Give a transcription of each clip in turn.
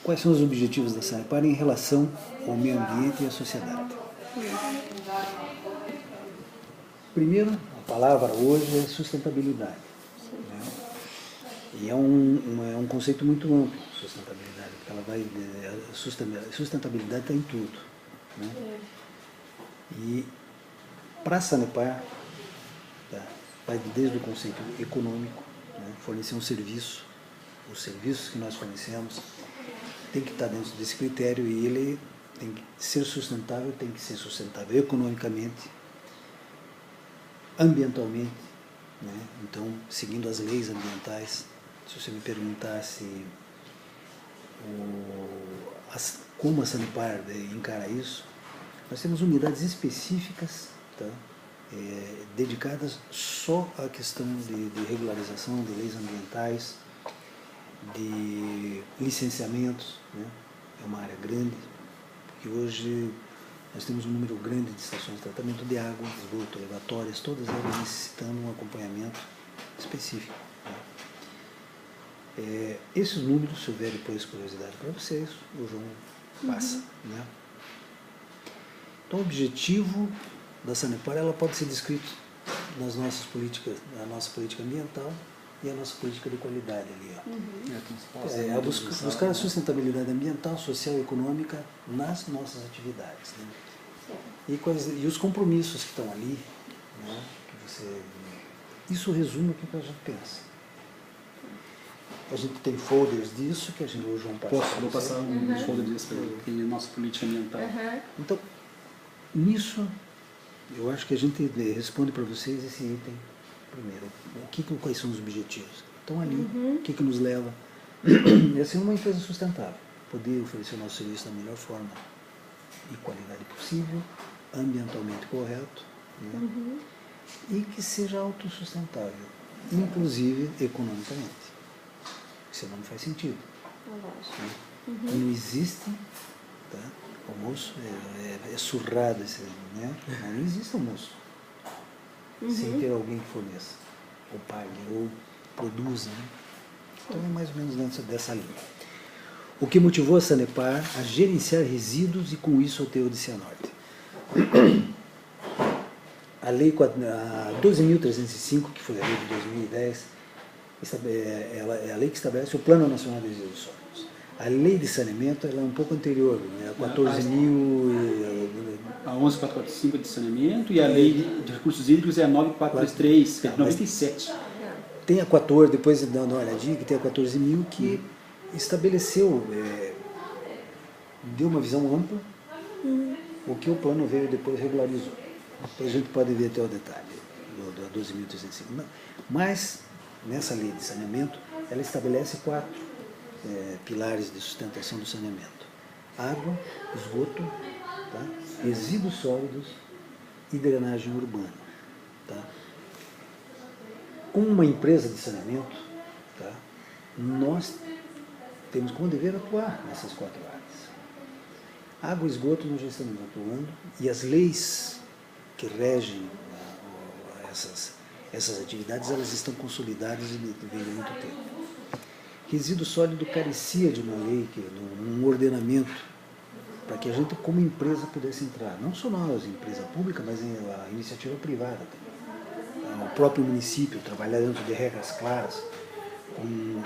Quais são os objetivos da Sanepar em relação ao meio ambiente e à sociedade? Primeiro, a palavra hoje é sustentabilidade. Né? E é um conceito muito amplo, sustentabilidade, porque ela vai, sustentabilidade está em tudo. Né? E para a Sanepar, tá, vai desde o conceito econômico, né, fornecer um serviço, os serviços que nós fornecemos tem que estar dentro desse critério e ele tem que ser sustentável economicamente, ambientalmente, né? Então, seguindo as leis ambientais. Se você me perguntasse como a Sanepar encara isso, nós temos unidades específicas, tá? Dedicadas só à questão de regularização de leis ambientais, de licenciamentos, né? É uma área grande, porque hoje nós temos um número grande de estações de tratamento de água, esgoto, levatórias, todas elas necessitando um acompanhamento específico. Né? Esses números, se houver depois curiosidade para vocês, o João passa. Né? Então, o objetivo da Sanepar, ela pode ser descrito nas nossas políticas, na nossa política ambiental e a nossa política de qualidade ali. Ó. Buscar a sustentabilidade ambiental, social e econômica nas nossas atividades. Né? E os compromissos que estão ali, né? Isso resume o que a gente pensa. A gente tem folders disso, que a gente hoje vamos passar. Vou passar um folder disso para ele, tem a nossa política ambiental. Então, nisso, eu acho que a gente responde para vocês esse item primeiro. Quais são os objetivos? Então, ali, o que nos leva a ser uma empresa sustentável, poder oferecer o nosso serviço da melhor forma e qualidade possível, ambientalmente correto, né? E que seja autossustentável, inclusive economicamente. Senão não faz sentido. Né? Não existe, tá? Almoço é surrado, né? Não existe almoço sem ter alguém que forneça, ou pague, ou produza. Né? Então é mais ou menos dentro dessa linha. O que motivou a Sanepar a gerenciar resíduos e com isso ao ter de Cianorte? A lei 12.305, que foi a lei de 2010, é a lei que estabelece o Plano Nacional de Resíduos Sólidos. A lei de saneamento ela é um pouco anterior, né? A 14.000... A 11.445 de saneamento e a lei de recursos hídricos é a 9.433, que é de 97. Tem a 14, depois dá uma olhadinha, que tem a 14.000 que estabeleceu, deu uma visão ampla, o que o plano veio depois regularizou. Depois a gente pode ver até o detalhe do 12.305. Mas, nessa lei de saneamento, ela estabelece 4 pilares de sustentação do saneamento. Água, esgoto, tá? Resíduos sólidos e drenagem urbana. Tá? Como uma empresa de saneamento, tá? Nós temos como dever atuar nessas 4 áreas. Água e esgoto nós já estamos atuando e as leis que regem essas atividades, elas estão consolidadas e vêm há muito tempo. Resíduo sólido carecia de uma lei, de um ordenamento, para que a gente, como empresa, pudesse entrar. Não só nós, empresa pública, mas a iniciativa privada também. O próprio município trabalhar dentro de regras claras, com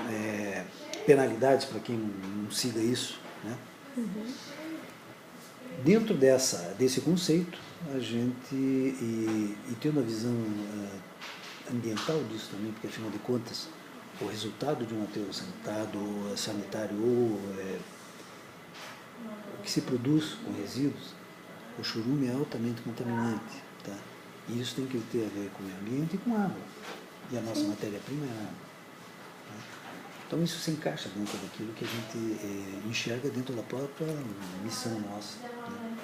penalidades para quem não siga isso. Né? Dentro desse conceito, a gente, e tendo a visão ambiental disso também, porque afinal de contas, o resultado de um aterro sanitário ou o que se produz com resíduos, o churume é altamente contaminante. Tá? E isso tem que ter a ver com o meio ambiente e com a água. E a nossa matéria-prima é a água. Então isso se encaixa dentro daquilo que a gente enxerga dentro da própria missão nossa. Né?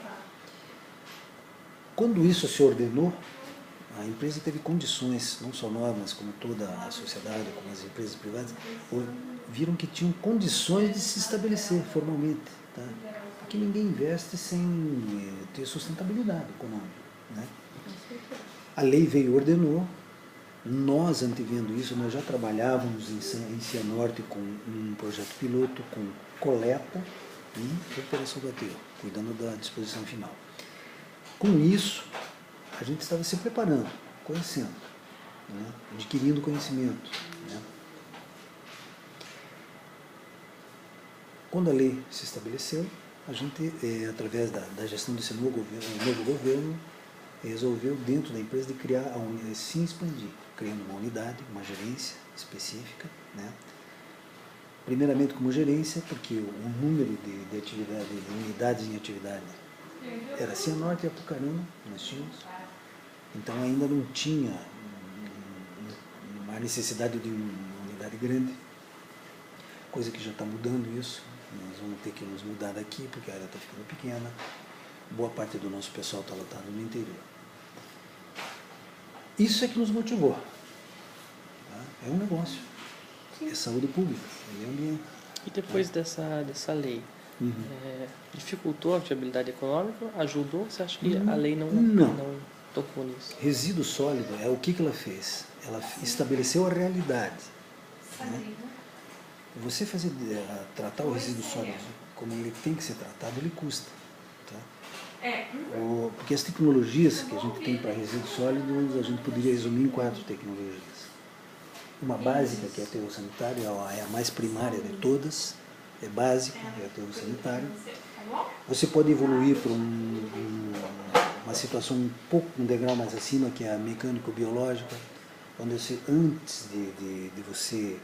Quando isso se ordenou, a empresa teve condições, não só nós, mas como toda a sociedade, como as empresas privadas, viram que tinham condições de se estabelecer formalmente. Tá? Porque ninguém investe sem ter sustentabilidade econômica. Né? A lei veio e ordenou, Nós, antevendo isso, nós já trabalhávamos em Cianorte com um projeto piloto com coleta e recuperação do aterro, cuidando da disposição final. Com isso, a gente estava se preparando, conhecendo, né, adquirindo conhecimento. Né. Quando a lei se estabeleceu, a gente, através da gestão desse novo governo, resolveu, dentro da empresa, de criar se expandir, criando uma unidade, uma gerência específica, né? Primeiramente como gerência, porque o número de atividade, de unidades em atividade era Cianorte e Apucarana, nós tínhamos, então ainda não tinha uma necessidade de uma unidade grande, coisa que já está mudando isso. Nós vamos ter que nos mudar daqui, porque a área está ficando pequena, boa parte do nosso pessoal está lotado no interior. Isso é que nos motivou. Tá? É um negócio, é saúde pública, é meio ambiente. E depois dessa lei, dificultou a viabilidade econômica? Ajudou? Você acha que a lei não tocou nisso? Resíduo sólido, o que ela fez? Ela estabeleceu a realidade. Né? Você tratar o resíduo sólido como ele tem que ser tratado, ele custa. Tá? Porque as tecnologias que a gente tem para resíduos sólidos, a gente poderia resumir em 4 tecnologias. Uma básica, que é a aterro sanitário, é a mais primária de todas, é básica, é aterro sanitário. Você pode evoluir para uma situação um degrau mais acima, que é a mecânico-biológica, onde você, antes de você...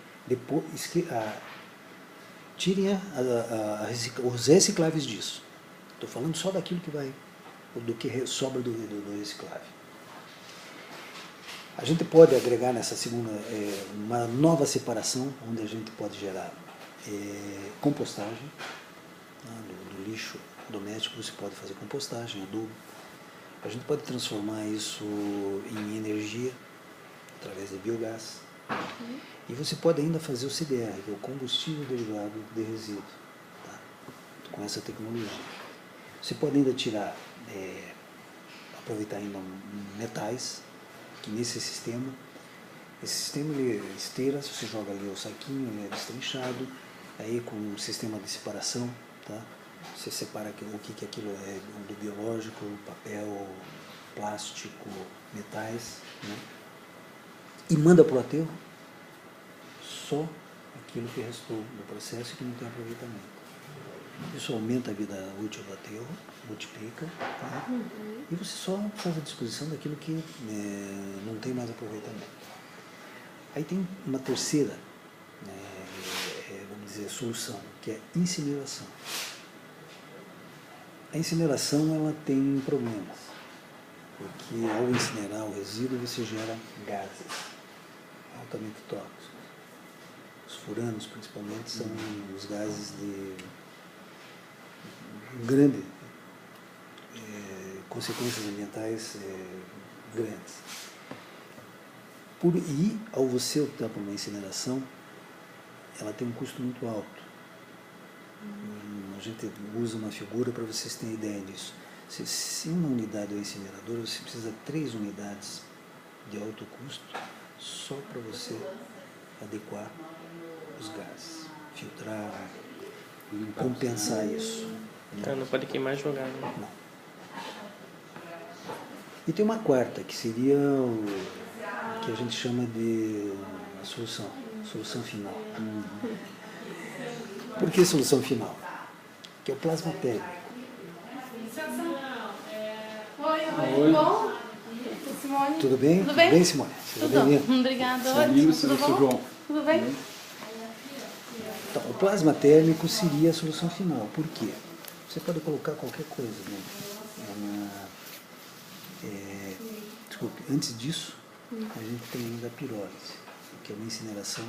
tirem os recicláveis disso. Estou falando só daquilo do que sobra do reciclável. A gente pode agregar nessa segunda uma nova separação, onde a gente pode gerar compostagem, né, do lixo doméstico. Você pode fazer compostagem, adubo. A gente pode transformar isso em energia através de biogás. E você pode ainda fazer o CDR, que é o combustível derivado de resíduo, tá? Com essa tecnologia. Você pode ainda aproveitar ainda metais, que nesse sistema, ele é esteira, você joga ali o saquinho, ele é destrinchado, aí com um sistema de separação, tá? Você separa o que aquilo é, do biológico, papel, plástico, metais, né? E manda para o aterro só aquilo que restou do processo e que não tem aproveitamento. Isso aumenta a vida útil do aterro, multiplica, tá? E você só faz a disposição daquilo que não tem mais aproveitamento. Aí tem uma terceira, vamos dizer, solução, que é incineração. A incineração, ela tem problemas, porque ao incinerar o resíduo você gera gases altamente tóxicos. Os furanos, principalmente, são os gases de grande consequências ambientais grandes. E ao você optar por uma incineração, ela tem um custo muito alto. A gente usa uma figura para vocês terem ideia disso. Se uma unidade é incineradora, você precisa de 3 unidades de alto custo só para você adequar os gases, filtrar, compensar isso. Não pode queimar e jogar, né? Não. E tem uma quarta, que seria o que a gente chama de solução final. Por que solução final? Que é o plasma térmico. Oi, bom? Simone. Tudo bem? Tudo bem? Tudo bem, Simone? Seja bem-vindo. Obrigada. Tudo bom? João. Tudo bem? Então, o plasma térmico seria a solução final. Por quê? Você pode colocar qualquer coisa, né? Desculpe, antes disso, a gente tem ainda a pirólise, que é uma incineração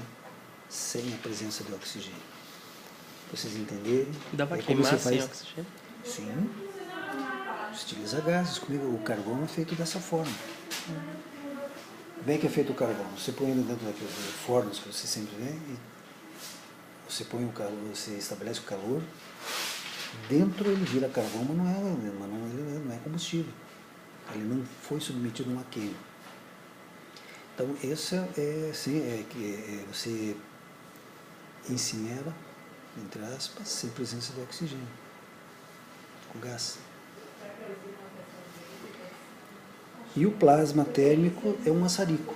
sem a presença de oxigênio. Para vocês entenderem... Dá para como queimar você sem faz... oxigênio? Sim. Você utiliza gases. O carvão é feito dessa forma. Bem que é feito o carvão. Você põe dentro daqueles fornos que você sempre vê e você põe o calor, você estabelece o calor. Dentro ele vira carvão, mas não é combustível. Ele não foi submetido a uma queima. Então, esse você incinera, entre aspas, sem presença de oxigênio, com gás. E o plasma térmico é um maçarico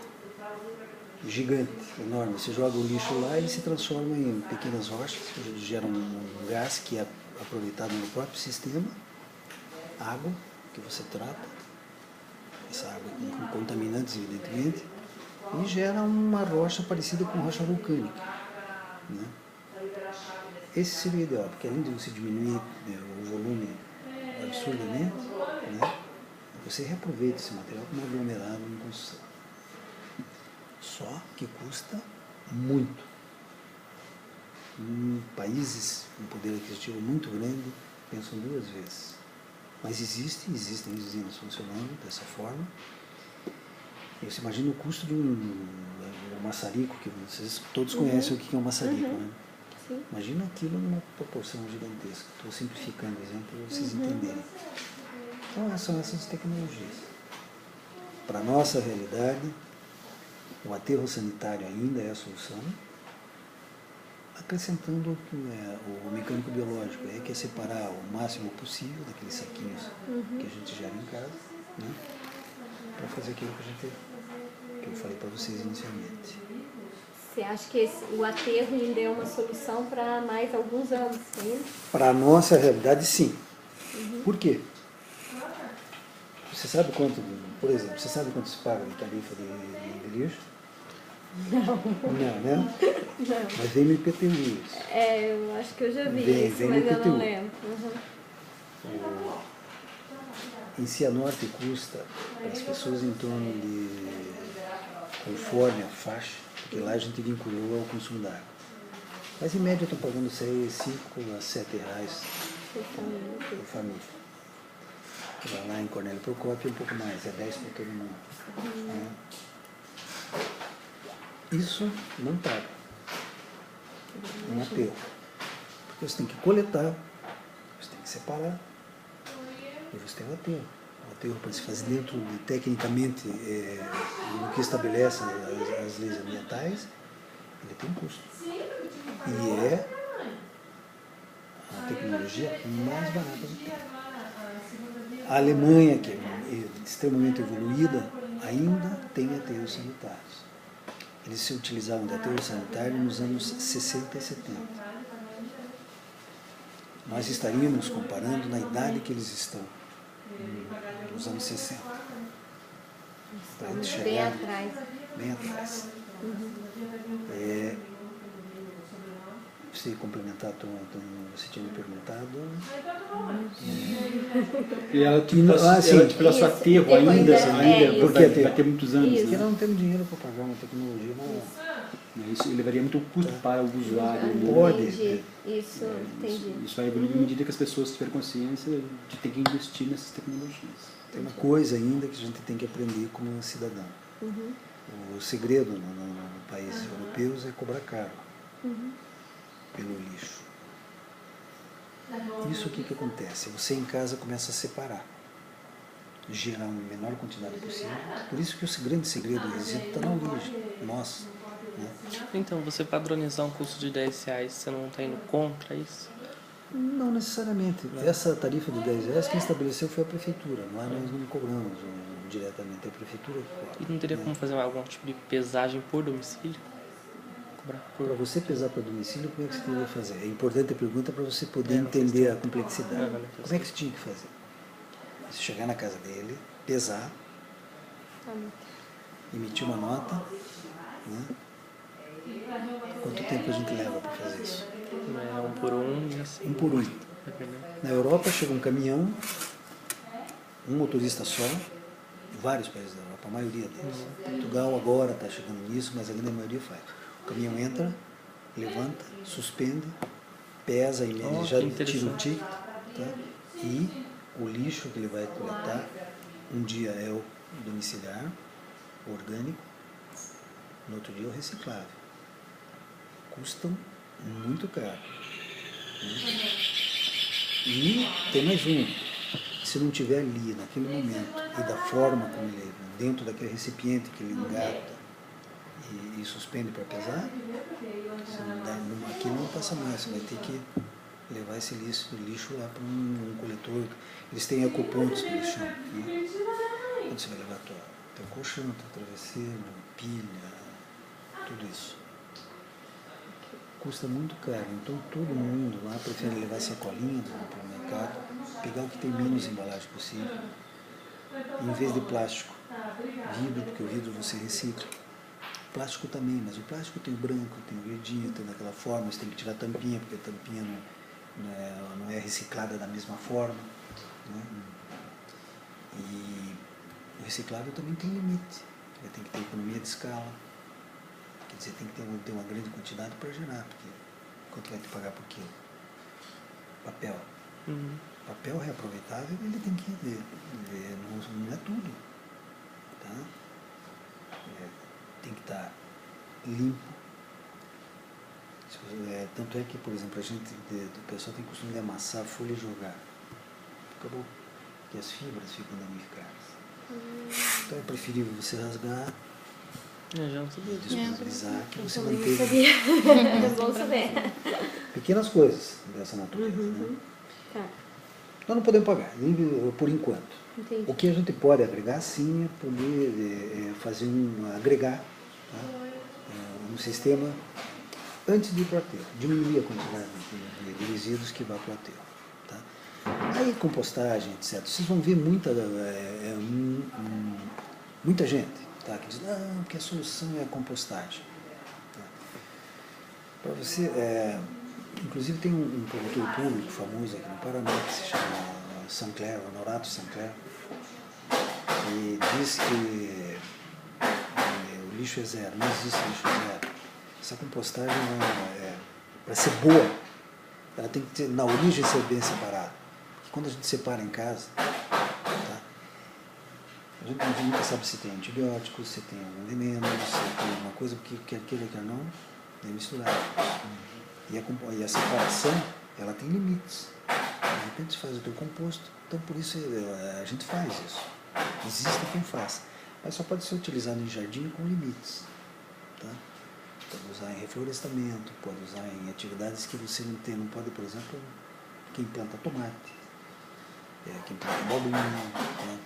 gigante, enorme. Você joga o lixo lá e ele se transforma em pequenas rochas, que geram um gás que é aproveitado no próprio sistema, água que você trata, essa água com contaminantes, evidentemente, e gera uma rocha parecida com rocha vulcânica. Né? Esse seria o ideal, porque além de você diminuir o volume absurdamente, né, você reaproveita esse material como aglomerado em construção. Só que custa muito. Países com poder aquisitivo muito grande pensam duas vezes. Mas existem usinas funcionando dessa forma. E você imagina o custo de um maçarico, que vocês todos conhecem o que é um maçarico, né? Sim. Imagina aquilo numa proporção gigantesca. Estou simplificando o exemplo para vocês entenderem. Então, são essas tecnologias. Para a nossa realidade, o aterro sanitário ainda é a solução, acrescentando o mecânico biológico, que é separar o máximo possível daqueles saquinhos que a gente gera em casa, né, para fazer aquilo que eu falei para vocês inicialmente. Você acha que o aterro ainda é uma solução para mais alguns anos ainda? Para a nossa realidade, sim. Por quê? Você sabe quanto, por exemplo, você sabe quanto se paga de tarifa de lixo? Não. Não, né? Não. Mas vem no IPTU isso. Eu acho que eu já vi Vem isso, no mas eu IPTU. não lembro. Em Cianorte custa para as pessoas em torno de, conforme a faixa, porque lá a gente vinculou ao consumo da água. Mas em média eu estou pagando 5 a 7 reais por família. Lá em Cornélio Procópio é um pouco mais, é 10 por todo mundo. Né? Isso não paga. Um aterro. Porque você tem que coletar, você tem que separar, e você tem um aterro. O aterro para se fazer dentro, tecnicamente, no que estabelece as leis ambientais, ele tem um custo. E é a tecnologia mais barata do tempo. A Alemanha, que é extremamente evoluída, ainda tem aterros sanitários. Eles se utilizavam de aterro sanitário nos anos 60 e 70. Nós estaríamos comparando na idade que eles estão, nos anos 60. Para a gente chegar Bem atrás. bem atrás. Você complementar, você tinha me perguntado. E ela te passou aterro Depois ainda, Por que vai ter muitos anos. Porque Né? nós não temos dinheiro para pagar uma tecnologia. Isso levaria muito custo para o usuário. Pode. Entendi. Isso, entendi. Isso vai evoluir à medida que as pessoas tiverem consciência de ter que investir nessas tecnologias. Tem uma coisa ainda que a gente tem que aprender como cidadão. O segredo no países europeus é cobrar caro pelo lixo. Isso o que acontece? Você em casa começa a separar, gerar uma menor quantidade possível. Por isso que o grande segredo do resíduo está na origem, nós. Né? Então, você padronizar um custo de R$10, você não está indo contra isso? Não necessariamente. Essa tarifa de R$10 quem estabeleceu foi a prefeitura. Lá nós não cobramos diretamente, é a prefeitura que cobra. E não teria como fazer algum tipo de pesagem por domicílio? Para você pesar para domicílio, como é que você teria que fazer? É importante a pergunta para você poder entender a complexidade. Como é que você tinha que fazer? Você chegar na casa dele, pesar, emitir uma nota, né? Quanto tempo a gente leva para fazer isso? É 1 por 1 e assim. 1 por 1. Na Europa chega um caminhão, um motorista só, vários países da Europa, a maioria deles. Portugal agora está chegando nisso, mas ainda a maioria faz. O caminhão entra, levanta, suspende, pesa e já tira o ticket, tá? E o lixo que ele vai coletar, um dia é o domiciliar, o orgânico, no outro dia é o reciclável. Custam muito caro. Né? E tem mais um. Se não tiver ali, naquele momento, e da forma como ele é, dentro daquele recipiente que ele engata, e suspende para pesar, aqui não passa mais, você vai ter que levar esse lixo lá para um coletor. Eles têm ecopontos que eles chamam, né? Quando você vai levar teu colchão, teu travesseiro, pilha, tudo isso. Custa muito caro, então todo mundo lá prefere levar sacolinha para o mercado, pegar o que tem menos embalagem possível, em vez de plástico, vidro, porque o vidro você recicla. Plástico também, mas o plástico tem o branco, tem o verdinho, tem daquela forma, você tem que tirar a tampinha, porque a tampinha não é reciclada da mesma forma, né? E o reciclável também tem limite, tem que ter economia de escala, quer dizer, tem que ter uma grande quantidade para gerar, porque quanto vai te pagar por quilo? Papel. Papel reaproveitável, ele tem que não é tudo, tá? Tem que estar limpo. Tanto é que, por exemplo, o pessoal tem costume de amassar a folha e jogar. Acabou. Porque as fibras ficam danificadas. Então é preferível você rasgar, disponibilizar, que você manteve. É bom saber. Pequenas coisas dessa natureza. Né? Tá. Nós não podemos pagar, por enquanto. Entendi. O que a gente pode agregar, sim, é poder fazer agregar, tá? Um sistema antes de ir para o aterro, diminuir a quantidade de resíduos que vai para o aterro. Tá? Aí compostagem, etc. Vocês vão ver muita gente, tá? Que diz, não, porque a solução é a compostagem. Tá? Para você, inclusive tem um produtor público famoso aqui no Paraná que se chama Sancler, Honorato Sancler, e diz que o lixo é zero, não existe lixo zero. Essa compostagem, para ser boa, ela tem que ter, na origem, ser bem separada. Porque quando a gente separa em casa, tá, a gente nunca sabe se tem antibióticos, se tem algum veneno, se tem alguma coisa, porque quer queira, quer não, é misturado. E a separação, ela tem limites. De repente você faz o teu composto, então por isso a gente faz isso. Existe quem faça, mas só pode ser utilizado em jardim com limites. Tá? Pode usar em reflorestamento, pode usar em atividades que você não pode, por exemplo, quem planta tomate, quem planta abobrinha, né?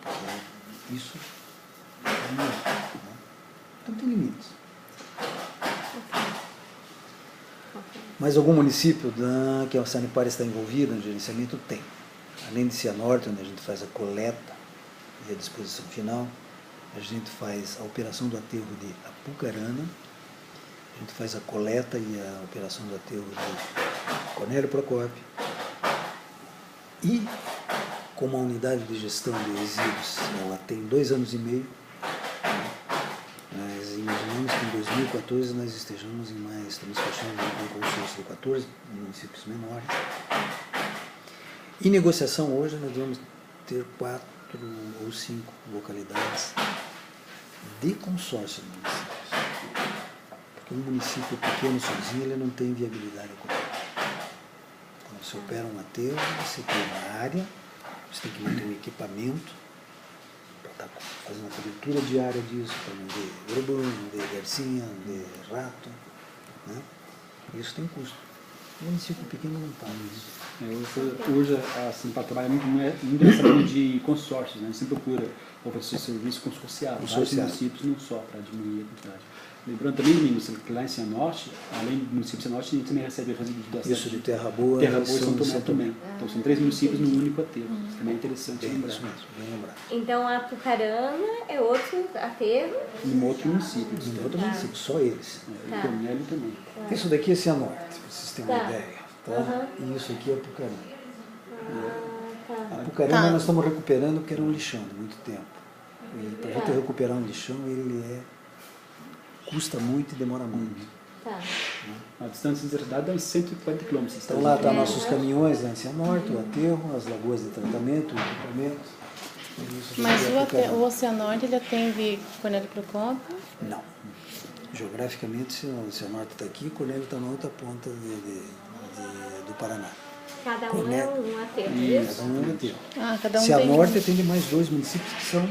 Porque isso é muito, né? Então tem limites. Mas algum município que a Sanepar está envolvida no gerenciamento tem. Além de Cianorte, onde a gente faz a coleta e a disposição final, a gente faz a operação do aterro de Apucarana, a gente faz a coleta e a operação do aterro de Cornélio Procópio. E, como a unidade de gestão de resíduos ela tem 2 anos e meio, nós imaginamos que em 2014 nós estejamos estamos fechando um consórcio de 14 municípios menores. Em negociação hoje nós vamos ter 4 ou 5 localidades de consórcio de municípios. Porque um município pequeno sozinho ele não tem viabilidade econômica. Quando você opera um aterro, você tem uma área, você tem que manter um equipamento para estar fazendo a cobertura diária disso, para não ver urubu, não ver garcinha, não ver rato, né? Isso tem custo. O município pequeno não paga isso. Hoje a Sanepar trabalha muito nessa linha de consórcios, né? A gente sempre procura oferecer serviço consorciado, vários municípios, não só para diminuir a quantidade. Lembrando também, Domingos, que lá em Cianorte, além do município de Cianorte, a gente também recebe resíduos da isso de Terra Boa e São Tomé também. Então são 3 municípios num único aterro. Também é interessante lembrar. Isso mesmo, bem lembrar. Então a Apucarana é outro aterro. Em um outro município. Em outro município, só eles. E Cornélio também. Isso daqui é Cianorte, para vocês terem uma ideia. Tá? E isso aqui é Apucarana. Apucarana nós estamos recuperando porque era um lixão de muito tempo. E para a gente recuperar um lixão, ele custa muito e demora muito. Tá. A distância de cidade dá uns 140 quilômetros. Então lá estão nossos caminhões lá em Cianorte, o aterro, as lagoas de tratamento, o equipamento. Mas o Oceanorte ele atende Cornélio Procópio? Não. Geograficamente, o Cianorte está aqui, Cornélio está na outra ponta do Paraná. Cada um é um aterro, Cada um é um aterro. Cada um Cianorte atende mais 2 municípios que são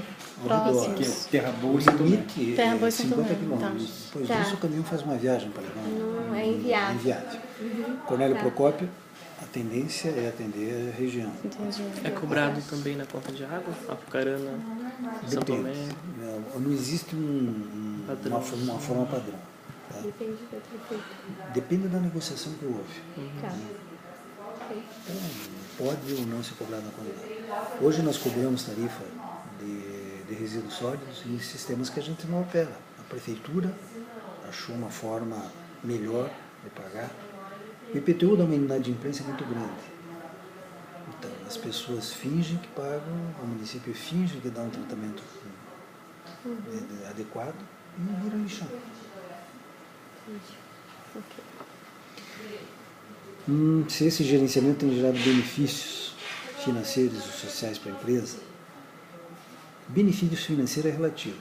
ao redor. Que é Terra Boa O e Santo Tomé. limite Terra Boa é e Santo 50 Tomé, quilômetros. Depois Tá. disso, o caminhão faz uma viagem para levar. Não é inviável. Inviável. Cornélio Tá. Procópio, a tendência é atender a região. Entendi. É cobrado também na conta de água? Apucarana, São Tomé? Não existe Padrão. uma forma padrão. Tá? Depende da prefeitura. Depende da negociação que houve. Tá. Então, pode ou não ser cobrado na qualidade. Hoje nós cobramos tarifa de resíduos sólidos em sistemas que a gente não opera. A prefeitura achou uma forma melhor de pagar. O IPTU da unidade de imprensa é muito grande. Então, as pessoas fingem que pagam, o município finge que dá um tratamento adequado e vira lixão. Se esse gerenciamento tem gerado benefícios financeiros e sociais para a empresa, benefício financeiro é relativo.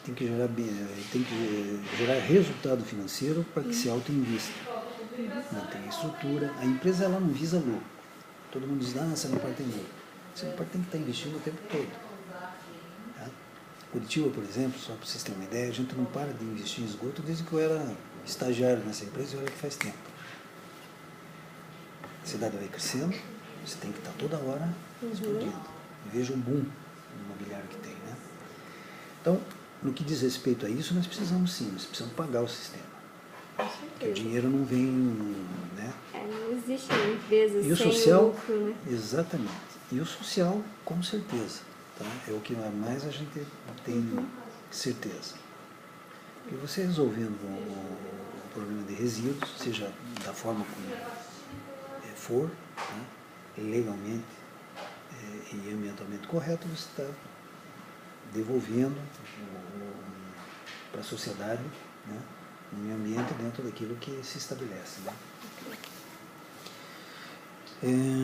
Tem que gerar resultado financeiro para que se auto-invista. Mantém a estrutura. A empresa ela não visa lucro. Todo mundo diz, a Sanepar tem lucro. A Sanepar tem que estar investindo o tempo todo. Tá? Curitiba, por exemplo, só para vocês terem uma ideia, a gente não para de investir em esgoto desde que eu era estagiário nessa empresa e olha que faz tempo. A cidade vai crescendo, você tem que estar toda hora explodindo. Veja o boom imobiliário que tem, né? Então, no que diz respeito a isso, nós precisamos sim, nós precisamos pagar o sistema. Porque o dinheiro não vem, né? Não existe empresa E o sem social, lucro, né? exatamente. E o social, com certeza. Tá? É o que mais a gente tem certeza. E você resolvendo o problema de resíduos, seja da forma como for, tá? Legalmente e ambientalmente correto, você está devolvendo para a sociedade, né, o meio ambiente dentro daquilo que se estabelece. Né?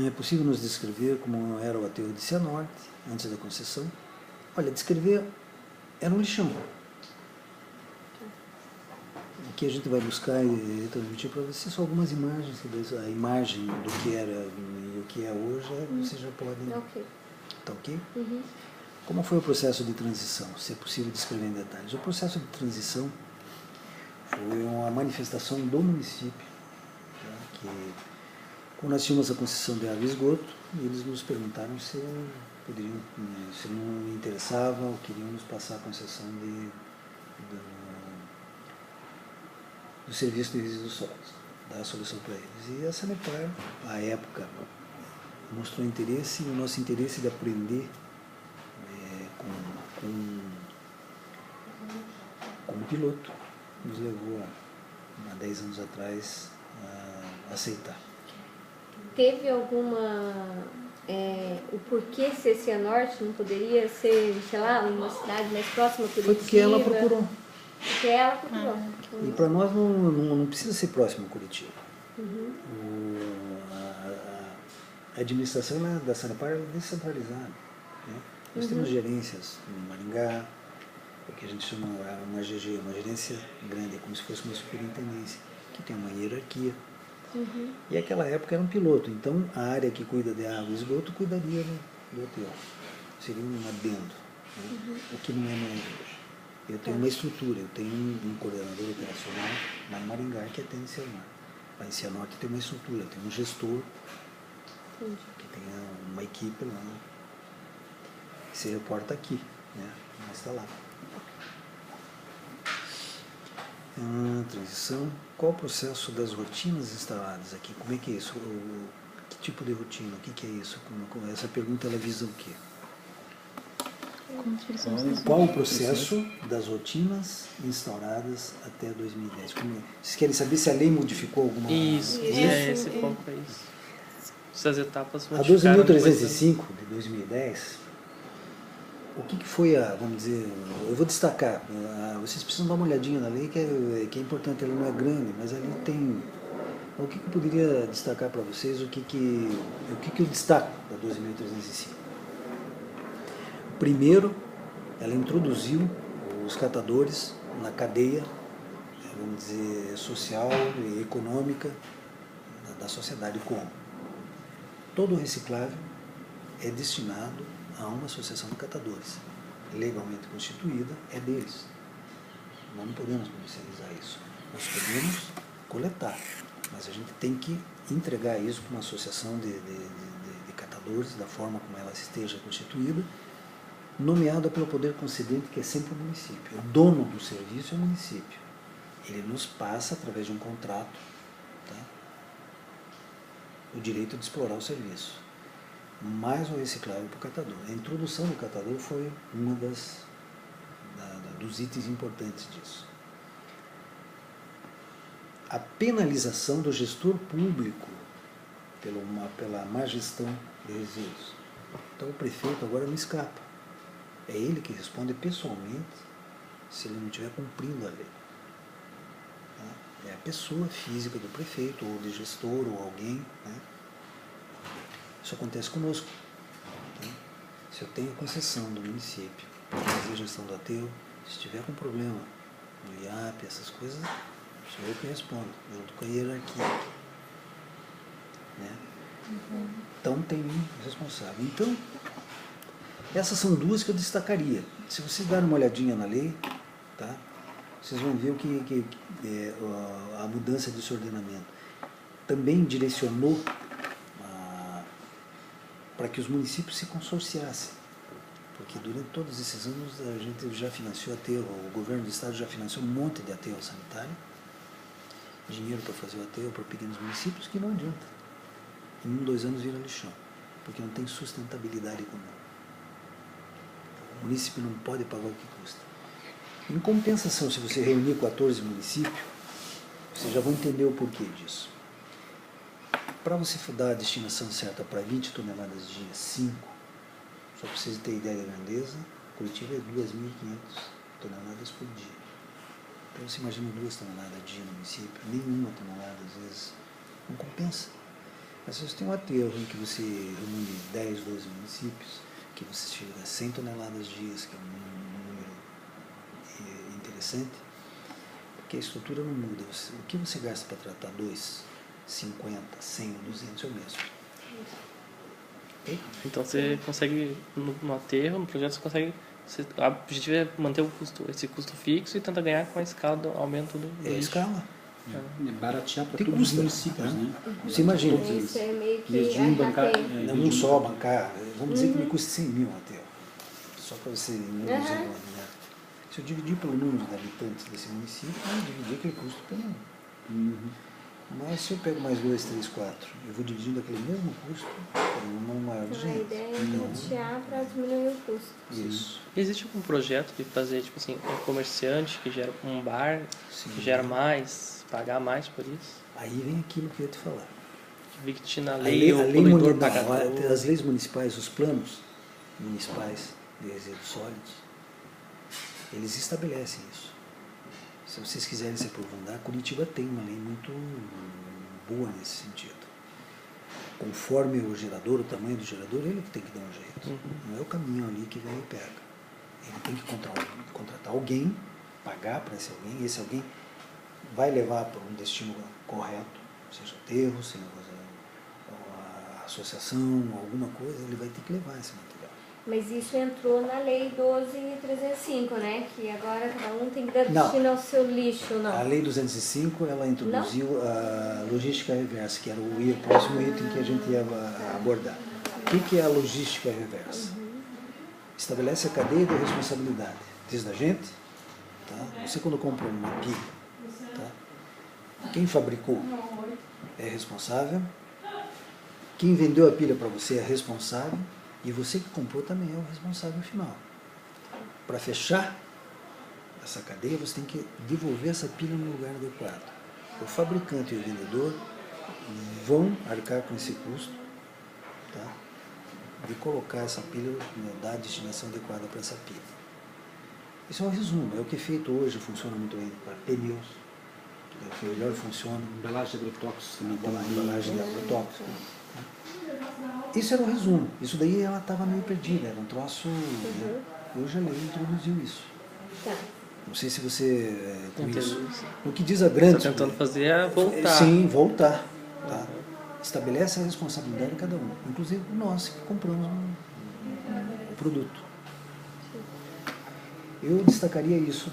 É possível nos descrever como era o aterro de Cianorte antes da concessão? Olha, descrever era um lixão. Aqui a gente vai buscar e transmitir para você só algumas imagens, a imagem do que era e o que é hoje, você já pode... Ok. Tá ok? Como foi o processo de transição? Se é possível descrever em detalhes. O processo de transição foi uma manifestação do município, tá? Que quando nós tínhamos a concessão de água e esgoto, eles nos perguntaram se poderiam, se não interessava ou queriam nos passar a concessão do serviço de resíduos sólidos, dar a solução para eles. E a Sanepar, à época, mostrou interesse, e o nosso interesse de aprender como piloto nos levou há 10 anos atrás a aceitar. Teve alguma... o porquê ser Cianorte não poderia ser, sei lá, uma cidade mais próxima a Curitiba? Foi porque ela procurou. Porque ela procurou. E para nós não precisa ser próximo a Curitiba. A administração da Sanepar é descentralizada. Né? Nós temos gerências em Maringá, o que a gente chama uma GG, uma gerência grande, como se fosse uma superintendência, que tem uma hierarquia. E naquela época era um piloto, então a área que cuida de água e esgoto cuidaria do hotel. Seria um adendo, né? O que não é mais hoje. Eu tenho uma estrutura, eu tenho um coordenador operacional lá em Maringá que atende Cianorte. Lá em Cianorte tem uma estrutura, tem um gestor, que tem uma equipe lá, que se reporta aqui, né? Mas está lá. Transição. Qual o processo das rotinas instaladas aqui? Como é que é isso? Que tipo de rotina? O que é isso? Essa pergunta ela visa o quê? Qual o processo das rotinas instauradas até 2010? Vocês querem saber se a lei modificou alguma coisa? Isso. Esse ponto é isso. Essas etapas A modificaram. 12.305 de 2010, o que foi vamos dizer, eu vou destacar, vocês precisam dar uma olhadinha na lei, que é importante, ela não é grande, mas ali tem, o que eu poderia destacar para vocês, o que eu destaco da 12.305? Primeiro, ela introduziu os catadores na cadeia, vamos dizer, social e econômica da sociedade como. Todo reciclável é destinado a uma associação de catadores, legalmente constituída, é deles. Nós não podemos comercializar isso. Nós podemos coletar, mas a gente tem que entregar isso para uma associação de catadores, da forma como ela esteja constituída, nomeada pelo poder concedente, que é sempre o município. O dono do serviço é o município. Ele nos passa, através de um contrato, tá, o direito de explorar o serviço. Mais o reciclável para o catador. A introdução do catador foi uma dos itens importantes disso. A penalização do gestor público pela má gestão de resíduos. Então o prefeito agora não escapa. É ele que responde pessoalmente se ele não estiver cumprindo a lei. Tá? É a pessoa física do prefeito, ou de gestor, ou alguém. Né? Isso acontece conosco. Tá? Se eu tenho concessão do município para fazer a gestão do aterro, se tiver com problema no IAP, essas coisas, sou eu que respondo, junto com a hierarquia. Né? Então tem um responsável. Então, essas são duas que eu destacaria. Se vocês darem uma olhadinha na lei, tá? Vocês vão ver o que a mudança desse ordenamento também direcionou para que os municípios se consorciassem. Porque durante todos esses anos a gente já financiou aterro, o governo do estado já financiou um monte de aterro sanitário, dinheiro para fazer o aterro para pequenos municípios, que não adianta. Em 1, 2 anos vira lixão, porque não tem sustentabilidade econômica. O município não pode pagar o que custa. Em compensação, se você reunir 14 municípios, vocês já vão entender o porquê disso. Para você dar a destinação certa para 20 toneladas dia, 5, só para vocês terem ideia da grandeza, Curitiba é 2.500 toneladas por dia. Então você imagina 2 toneladas dia no município, nenhuma tonelada às vezes não compensa. Mas se você tem um aterro em que você reúne 10, 12 municípios, que você chega a 100 toneladas dias, que é um número interessante, porque a estrutura não muda. O que você gasta para tratar 2, 50, 100 ou 200 é o mesmo. Então você consegue, no aterro, no projeto, você consegue. O objetivo é manter esse custo fixo e tentar ganhar com a escala do aumento do lixo. Escala. É baratear para todos os municípios, né? Você imagina. Isso é meio que não só bancar, vamos dizer que me custa 100 mil até. Só para você né? Se eu dividir pelo número de habitantes desse município, eu dividir aquele custo pelo número. Mas se eu pego mais 2, 3, 4, eu vou dividindo aquele mesmo custo por um número maior de gente. A ideia é taxar para diminuir o custo. Isso. Existe algum projeto de fazer, tipo assim, um comerciante que gera um bar, que gera mais, pagar mais por isso? Aí vem aquilo que eu ia te falar. Que na lei, o poluidor pagador. As leis municipais, os planos municipais de resíduos sólidos, eles estabelecem isso. Se vocês quiserem se aprofundar, Curitiba tem uma lei muito boa nesse sentido. Conforme o gerador, o tamanho do gerador, ele que tem que dar um jeito. Não é o caminhão ali que vem e pega. Ele tem que contratar alguém, pagar para esse alguém vai levar para um destino correto, seja aterro, seja a associação, alguma coisa, ele vai ter que levar esse material. Mas isso entrou na lei 12.305, né? Que agora cada um tem que dar destino ao seu lixo, não? A lei 205, ela introduziu a logística reversa, que era o próximo item que a gente ia abordar. O que é a logística reversa? Estabelece a cadeia de responsabilidade. Desde a gente, tá? Você quando compra uma pilha, tá? Quem fabricou é responsável, quem vendeu a pilha para você é responsável, e você que comprou também é o responsável final. Para fechar essa cadeia, você tem que devolver essa pilha no lugar adequado. O fabricante e o vendedor vão arcar com esse custo, tá? De colocar essa pilha, dar a destinação adequada para essa pilha. Isso é um resumo, é o que é feito hoje, funciona muito bem para pneus, é o que melhor funciona. Embalagem de agrotóxicos também. Embalagem de agrotóxicos. Isso era o resumo. Isso daí ela estava meio perdida, era um troço. Né? Hoje a lei introduziu isso. Tá. Não sei se você. Com isso. O que diz a grande. Está tentando fazer é voltar. Sim, voltar. Tá? estabelece a responsabilidade de cada um, inclusive nós que compramos o produto. Eu destacaria isso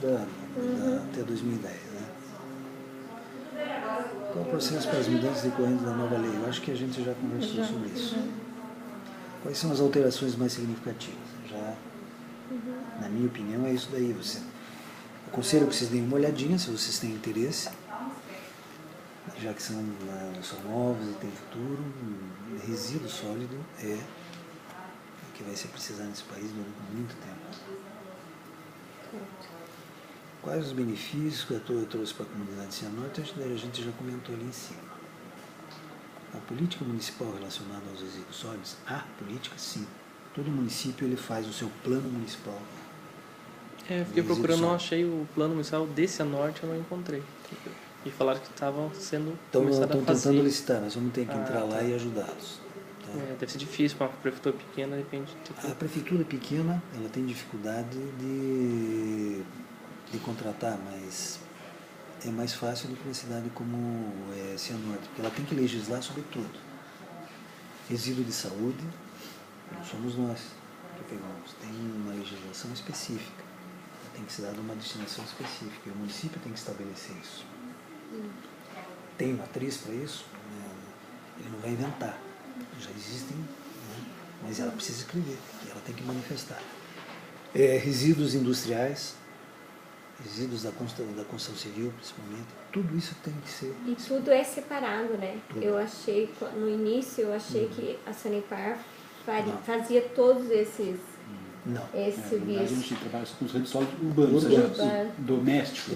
até 2010. Né? Qual é o processo para as mudanças decorrentes da nova lei? Eu acho que a gente já conversou sobre isso. Quais são as alterações mais significativas? Na minha opinião, é isso daí. Aconselho que vocês deem uma olhadinha, se vocês têm interesse, já que são novos e têm futuro. Resíduo sólido é o que vai ser precisado nesse país durante muito tempo. Quais os benefícios que eu trouxe para a comunidade de Cianorte? A gente já comentou ali em cima. A política municipal relacionada aos resíduos sólidos, a política, sim. Todo município ele faz o seu plano municipal. Eu fiquei procurando, não achei o plano municipal de Cianorte, eu não encontrei. E falaram que estavam sendo começado a fazer. Estão tentando licitar, nós vamos ter que entrar lá e ajudá-los. Tá? Deve ser difícil para uma prefeitura pequena, de repente. A prefeitura pequena, ela tem dificuldade de contratar, mas é mais fácil do que uma cidade como Cianorte, porque ela tem que legislar sobre tudo. Resíduo de saúde, não somos nós que pegamos, tem uma legislação específica, tem que ser dada uma destinação específica, e o município tem que estabelecer isso. Tem matriz para isso? Ele não vai inventar, já existem, né? Mas ela precisa escrever, ela tem que manifestar. Resíduos industriais, resíduos da construção civil, principalmente, tudo isso tem que ser... E tudo é separado, né? Tudo. Eu achei, no início, que a Sanepar fazia todos esses... Não. Esse Na verdade, a serviço. gente trabalha com os resíduos sólidos urbanos, ou seja, domésticos.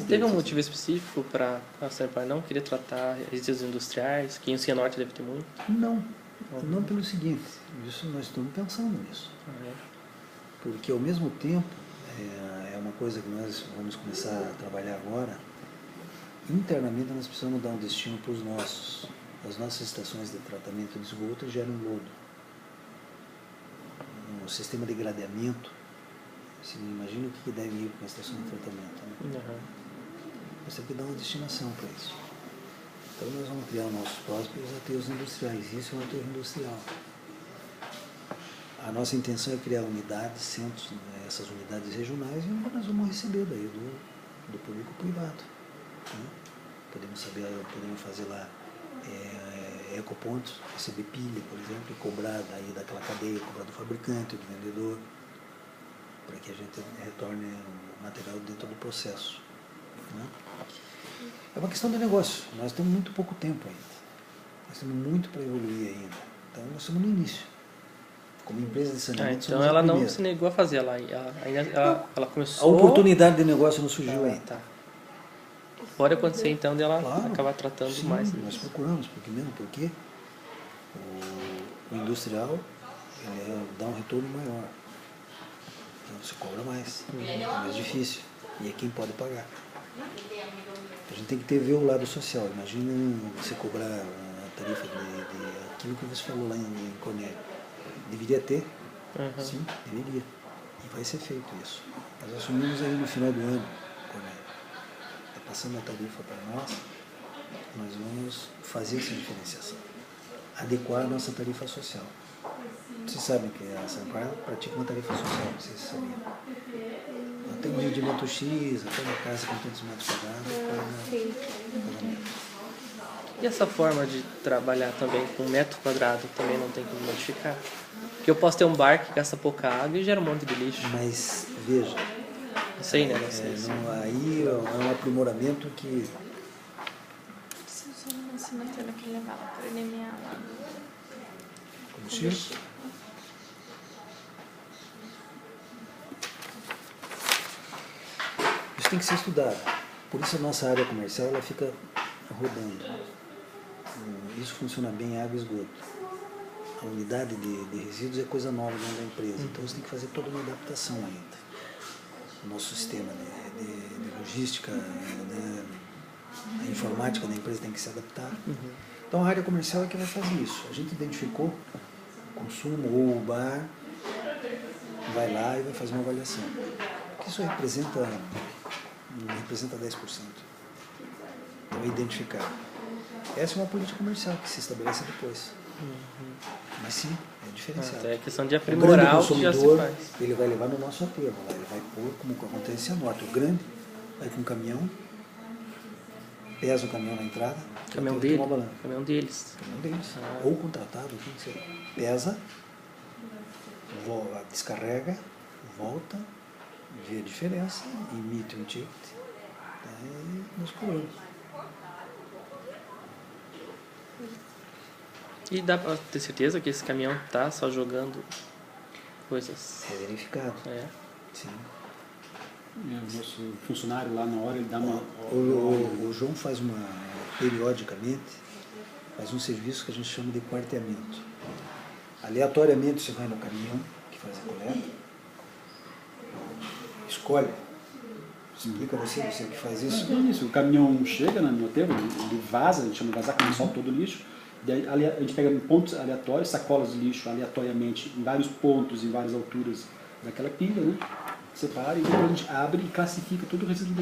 Teve um motivo específico para a Sanepar não querer tratar resíduos industriais, que em Cianorte deve ter muito? Não pelo seguinte, isso nós estamos pensando nisso. Porque ao mesmo tempo, é uma coisa que nós vamos começar a trabalhar agora, internamente nós precisamos dar um destino para as nossas estações de tratamento de esgoto geram lodo. Um sistema de gradeamento, você imagina o que deve ir para uma estação de tratamento. Né? Nós temos que dar uma destinação para isso. Então nós vamos criar nossos próprios aterros industriais. Isso é um aterro industrial. A nossa intenção é criar unidades, centros, essas unidades regionais, e nós vamos receber daí do público privado. Né? Podemos fazer lá ecopontos, receber pilha, por exemplo, e cobrar daí daquela cadeia, cobrar do fabricante, do vendedor, para que a gente retorne o material dentro do processo. Né? É uma questão de negócio. Nós temos muito pouco tempo ainda. Nós temos muito para evoluir ainda. Então nós estamos no início. Como empresa de saneamento, então ela não se negou a fazer, ela começou... A oportunidade de negócio não surgiu ainda. Tá. Pode acontecer então dela acabar tratando sim, mais. Nós procuramos, porque o industrial dá um retorno maior. Então você cobra mais, é mais difícil. E é quem pode pagar. A gente tem que ver o lado social. Imagina você cobrar a tarifa de aquilo que você falou lá em Cornélio. Deveria ter? Sim, deveria. E vai ser feito isso. Nós assumimos aí no final do ano, Cornélio. Está passando a tarifa para nós vamos fazer essa diferenciação. Adequar a nossa tarifa social. Vocês sabem que a Sanepar pratica uma tarifa social, vocês sabiam. Ela tem um rendimento X, até uma casa com tantos metros quadrados. E essa forma de trabalhar também com metro quadrado também não tem que modificar? Porque eu posso ter um bar que gasta pouca água e gera um monte de lixo. Mas, veja, Não sei, né? Não sei. Aí é um aprimoramento que... Se o senhor não se meteu naquele levar lá para NMA lá. Combustível? Isso tem que ser estudado. Por isso a nossa área comercial ela fica rodando. Isso funciona bem em água e esgoto. A unidade de resíduos é coisa nova dentro da empresa, então você tem que fazer toda uma adaptação ainda. O nosso sistema de logística, a informática da empresa tem que se adaptar. Então a área comercial é que vai fazer isso. A gente identificou o consumo ou o bar, vai lá e vai fazer uma avaliação. Isso representa 10%. Então é identificar. Essa é uma política comercial que se estabelece depois. Mas sim, é diferenciado. É questão de O grande aprimorar o que já se consumidor, faz. ele vai levar no nosso aterro, lá ele vai pôr, como acontece a norte. O grande vai com o caminhão, pesa o caminhão na entrada, Caminhão o aterro tem dele, uma balança. caminhão deles. Caminhão deles, ou contratado, quem que seja. Pesa, descarrega, volta, vê a diferença, emite um ticket, daí nós cobramos. E dá pra ter certeza que esse caminhão tá só jogando coisas? É verificado. É. Sim. O nosso funcionário lá na hora, ele dá uma... O João faz periodicamente, faz um serviço que a gente chama de quarteamento. Aleatoriamente você vai no caminhão que faz a coleta, escolhe, explica você que faz isso. É isso, o caminhão chega no aterro, ele vaza, a gente chama de vazar, quando solta todo o lixo. Daí, a gente pega pontos aleatórios, sacolas de lixo aleatoriamente, em vários pontos, em várias alturas daquela pilha, né? Separa e depois a gente abre e classifica todo o resíduo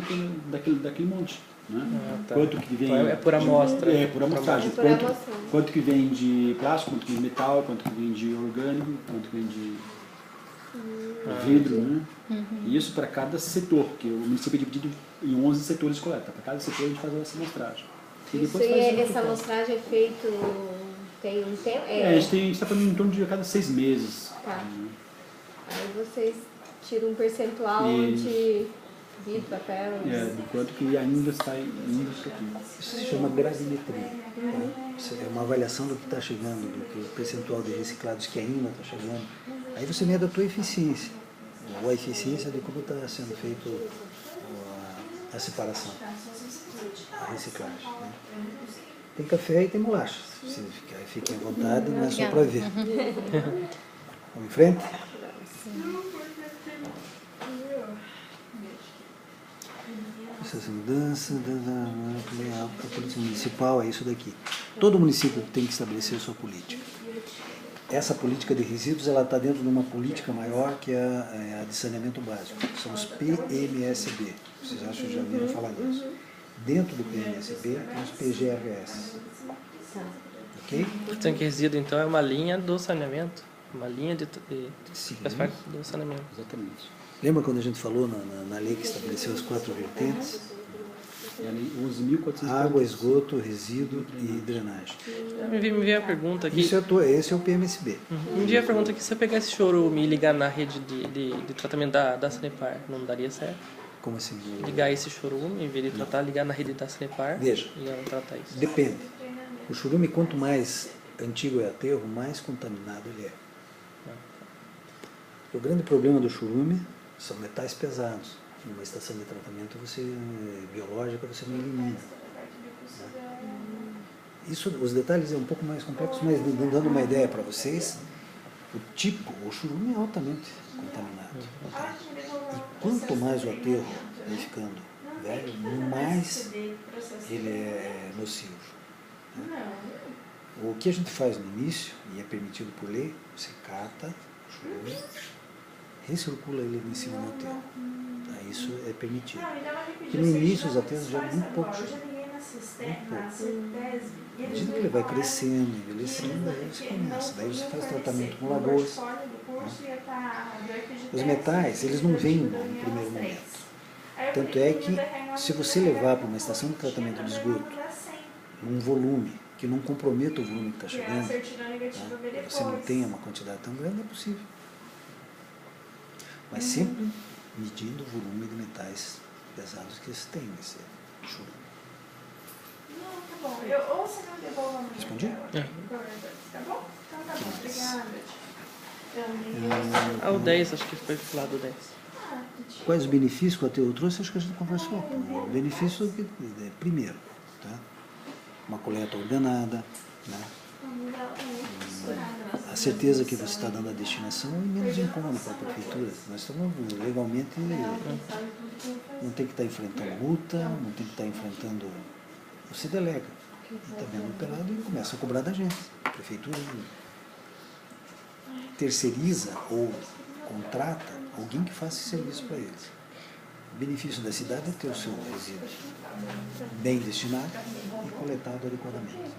daquele monte. Né? Tá. Quanto que vem... Então é por amostra. É, por amostragem. Por amostra. Quanto que vem de plástico, quanto que vem de metal, quanto que vem de orgânico, quanto que vem de vidro, né? E isso para cada setor, porque o município é dividido em 11 setores de coleta. Para cada setor a gente faz essa amostragem. Isso e essa amostragem é feito, tem um tempo? A gente está fazendo em torno de a cada 6 meses. Tá. Aí vocês tiram um percentual Isso. de vidro, papel... Do quanto que ainda está aqui. Isso se chama gravimetria. Isso é uma avaliação do que está chegando, do que o percentual de reciclados que ainda está chegando. Aí você mede a tua eficiência, ou a eficiência de como está sendo feito a separação, a reciclagem. Né? Tem café e tem bolacha. Se fiquem à vontade, não é só para ver. Vamos em frente? Essa mudança, a política municipal é isso daqui. Todo município tem que estabelecer a sua política. Essa política de resíduos ela está dentro de uma política maior que é a de saneamento básico. São os PMSB. Vocês acham que já ouviram falar nisso? Dentro do PMSB tem os PGRS. Ok? Então, que resíduo, então, é uma linha do saneamento. Uma linha Sim. faz parte do saneamento. Exatamente. Lembra quando a gente falou na lei que estabeleceu as 4 vertentes? É a lei 11.440. Água, esgoto, resíduo e drenagem. Me veio a pergunta aqui. Esse é o PMSB. Me veio a pergunta aqui, se eu pegar esse chorume e ligar na rede de tratamento da Sanepar, não daria certo? Como assim? Ligar esse chorume, em vez de tratar, ligar na rede da Sanepar Veja. e ela tratar isso. Depende. O churume, quanto mais antigo é o aterro, mais contaminado ele é. O grande problema do churume são metais pesados. Numa estação de tratamento biológica você não elimina. Isso, os detalhes é um pouco mais complexo, mas dando uma ideia para vocês, o churume é altamente contaminado. Tá? E quanto mais o aterro vai ficando velho, mais ele é nocivo. Né? O que a gente faz no início, e é permitido por lei, você cata o churume, recircula ele em cima do aterro. Tá? Isso é permitido. Porque no início os aterros já muito pouco churume. À medida que ele vai crescendo, envelhecendo, aí você começa. Daí você faz tratamento com lagoas. Né? Os metais, eles não vêm no primeiro momento. Tanto é que, se você levar para uma estação de tratamento de esgoto, num volume que não comprometa o volume que está chegando, tá? Você não tenha uma quantidade tão grande, é possível. Mas sempre medindo o volume de metais pesados que você tem nesse churume. Não, tá bom. Ou você não devolve a minha. Respondi? Tá bom? Então tá bom, obrigada. O 10, acho que foi falado o 10. Quais os benefícios que o aterro trouxe? Acho que a gente conversou. O benefício primeiro, tá? Uma coleta ordenada, né? A certeza que você está dando a destinação e menos incômodo para a prefeitura. Nós estamos legalmente, não tem que estar enfrentando multa, não tem que estar enfrentando. Você delega. E está vendo operado e começa a cobrar da gente. A prefeitura terceiriza ou contrata alguém que faça esse serviço para eles. O benefício da cidade é ter o seu resíduo bem destinado e coletado adequadamente.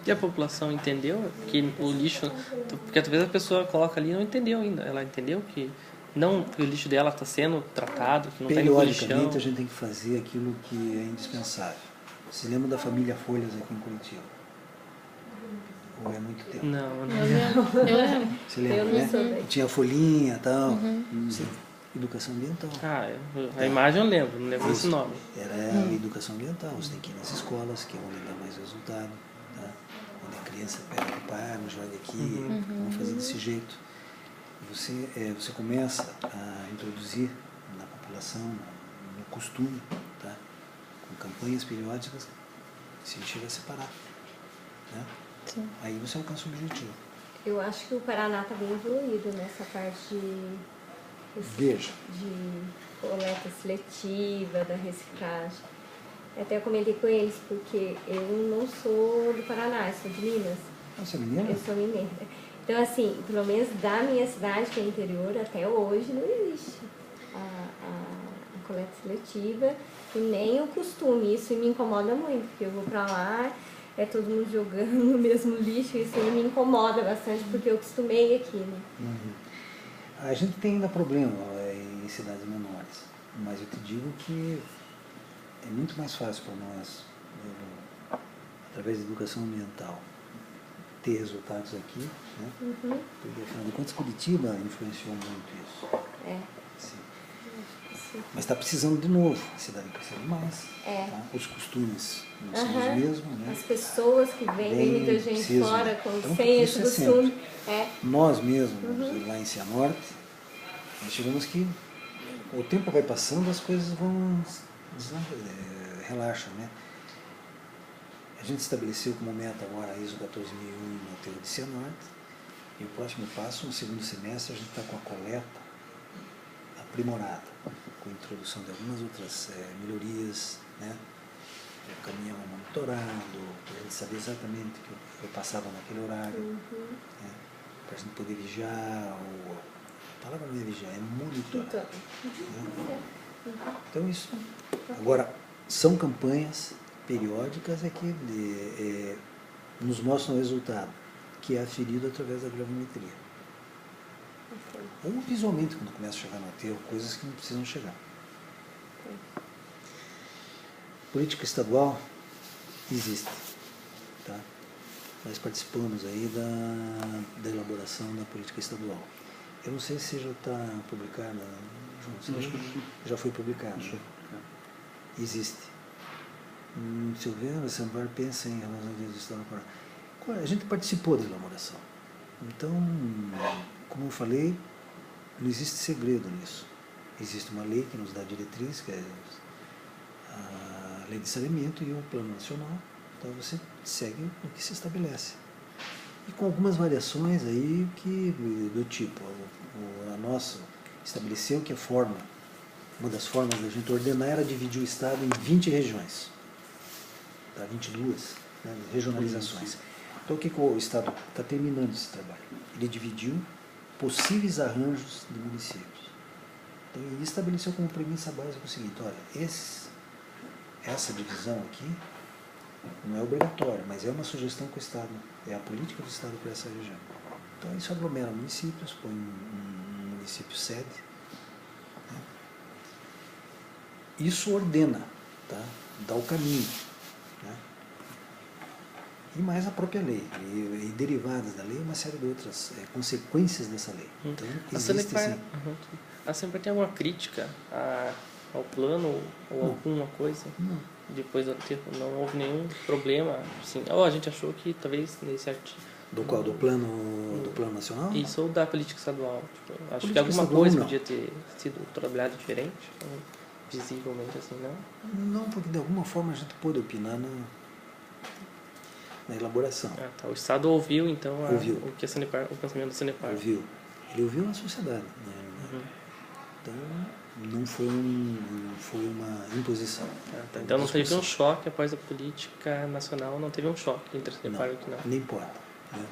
E a população entendeu que o lixo... Porque talvez a pessoa coloca ali e não entendeu ainda. Ela entendeu que não, que o lixo dela está sendo tratado, que não está indo pro lixão. Periodicamente a gente tem que fazer aquilo que é indispensável. Você lembra da família Folhas aqui em Curitiba? Ou é muito tempo? Não. Eu lembro. Você lembra, né? Que tinha folhinha e tal. Sim. Educação ambiental. A imagem eu lembro, não lembro esse nome. Era a educação ambiental. Você tem que ir nas escolas, que é onde dá mais resultado. Tá? Onde a criança pega o pai, não joga aqui, vamos fazer desse jeito. Você começa a introduzir na população, no costume, tá? Com campanhas periódicas, incentiva a separar. Né? Sim. Aí você alcança o objetivo. Eu acho que o Paraná está bem evoluído nessa parte Veja. de coleta seletiva, da reciclagem. Até eu comentei com eles, porque eu não sou do Paraná, eu sou de Minas. Você é mineira? Eu sou mineira. Então, assim, pelo menos da minha cidade, que é interior, até hoje não existe a coleta seletiva e nem o costume. Isso me incomoda muito, porque eu vou pra lá, é todo mundo jogando no mesmo lixo, isso aí me incomoda bastante, porque eu acostumei aqui, né? A gente tem ainda problema em cidades menores, mas eu te digo que é muito mais fácil para nós, através da educação ambiental, ter resultados aqui, né? Porque, afinal de contas, Curitiba influenciou muito isso. Sim. Mas está precisando de novo, a cidade precisa de mais. Tá? Os costumes não são os mesmos, né? As pessoas que vêm, muita gente precisam. fora, com Então, sem isso esse é costume. Nós mesmos, lá em Cianorte, nós chegamos que o tempo vai passando, as coisas vão relaxam, né? A gente estabeleceu como meta agora a ISO 14001 no aterro de Cianorte, e o próximo passo, no segundo semestre, a gente está com a coleta aprimorada, com a introdução de algumas outras melhorias, né? O caminhão monitorado, para a gente saber exatamente o que foi passado naquele horário, né? Para a gente poder vigiar, a palavra não é vigiar, é monitorar. Né? Então isso. Agora, são campanhas periódicas que nos mostram o resultado, que é aferido através da gravimetria. Ou visualmente, quando começa a chegar no aterro, coisas que não precisam chegar. Política estadual existe. Tá? Nós participamos aí da elaboração da política estadual. Eu não sei se já está publicada, João. Já foi publicada. Existe. Se eu ver, a Sambar pensa em relação ao Estado do Paraná. A gente participou da elaboração. Então, como eu falei, não existe segredo nisso. Existe uma lei que nos dá diretriz, que é a Lei de Saneamento e o Plano Nacional. Então você segue o que se estabelece. E com algumas variações aí do tipo, a nossa estabeleceu que uma das formas da gente ordenar era dividir o Estado em 20 regiões. Tá? 22, né, regionalizações. Então o que o Estado está terminando esse trabalho? Ele dividiu possíveis arranjos de municípios. Então ele estabeleceu como premissa básica o seguinte: olha, essa divisão aqui não é obrigatória, mas é uma sugestão que o Estado, é a política do Estado para essa região. Então isso aglomera municípios, põe um município sede. Né? Isso ordena, tá? Dá o caminho. Né? E mais a própria lei, e derivadas da lei, uma série de outras consequências dessa lei. Então, existe assim. A Sanepar tem alguma crítica ao plano ou alguma coisa? Não. Depois do aterro não houve nenhum problema? Assim, a gente achou que talvez nesse artigo... Do qual? Do plano nacional? Isso, ou da política estadual. Tipo, acho política que alguma estadual, coisa não. podia ter sido trabalhada diferente, visivelmente assim, não? Não, porque de alguma forma a gente pôde opinar na elaboração. Tá. O Estado ouviu, então, Ouviu. o pensamento da Sanepar. Ouviu. Ele ouviu a sociedade. Né? Então, não foi uma imposição. Tá. Então não teve um choque após a política nacional, não teve um choque entre a Sanepar e o que não. Nem importa. Né?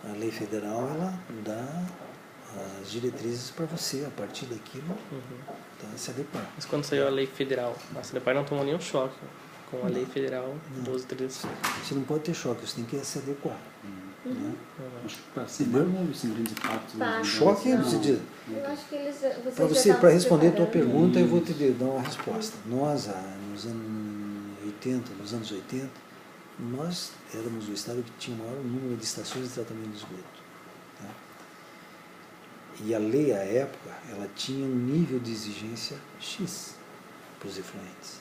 A lei federal, ela dá as diretrizes para você, a partir daquilo, tá, se adequar. Mas quando saiu a lei federal, a Sanepar não tomou nenhum choque com a lei federal 12.3. Você não pode ter choque, você tem que se adequar. Né? Acho que para ser não houve assim, grandes impactos. Tá. Choque, Não. você diz. Eu acho que eles. Para responder a tua pergunta, eu vou te dar uma resposta. Nós, nos anos 80, nós éramos o estado que tinha o maior número de estações de tratamento de esgoto. Tá? E a lei, à época, ela tinha um nível de exigência X para os efluentes.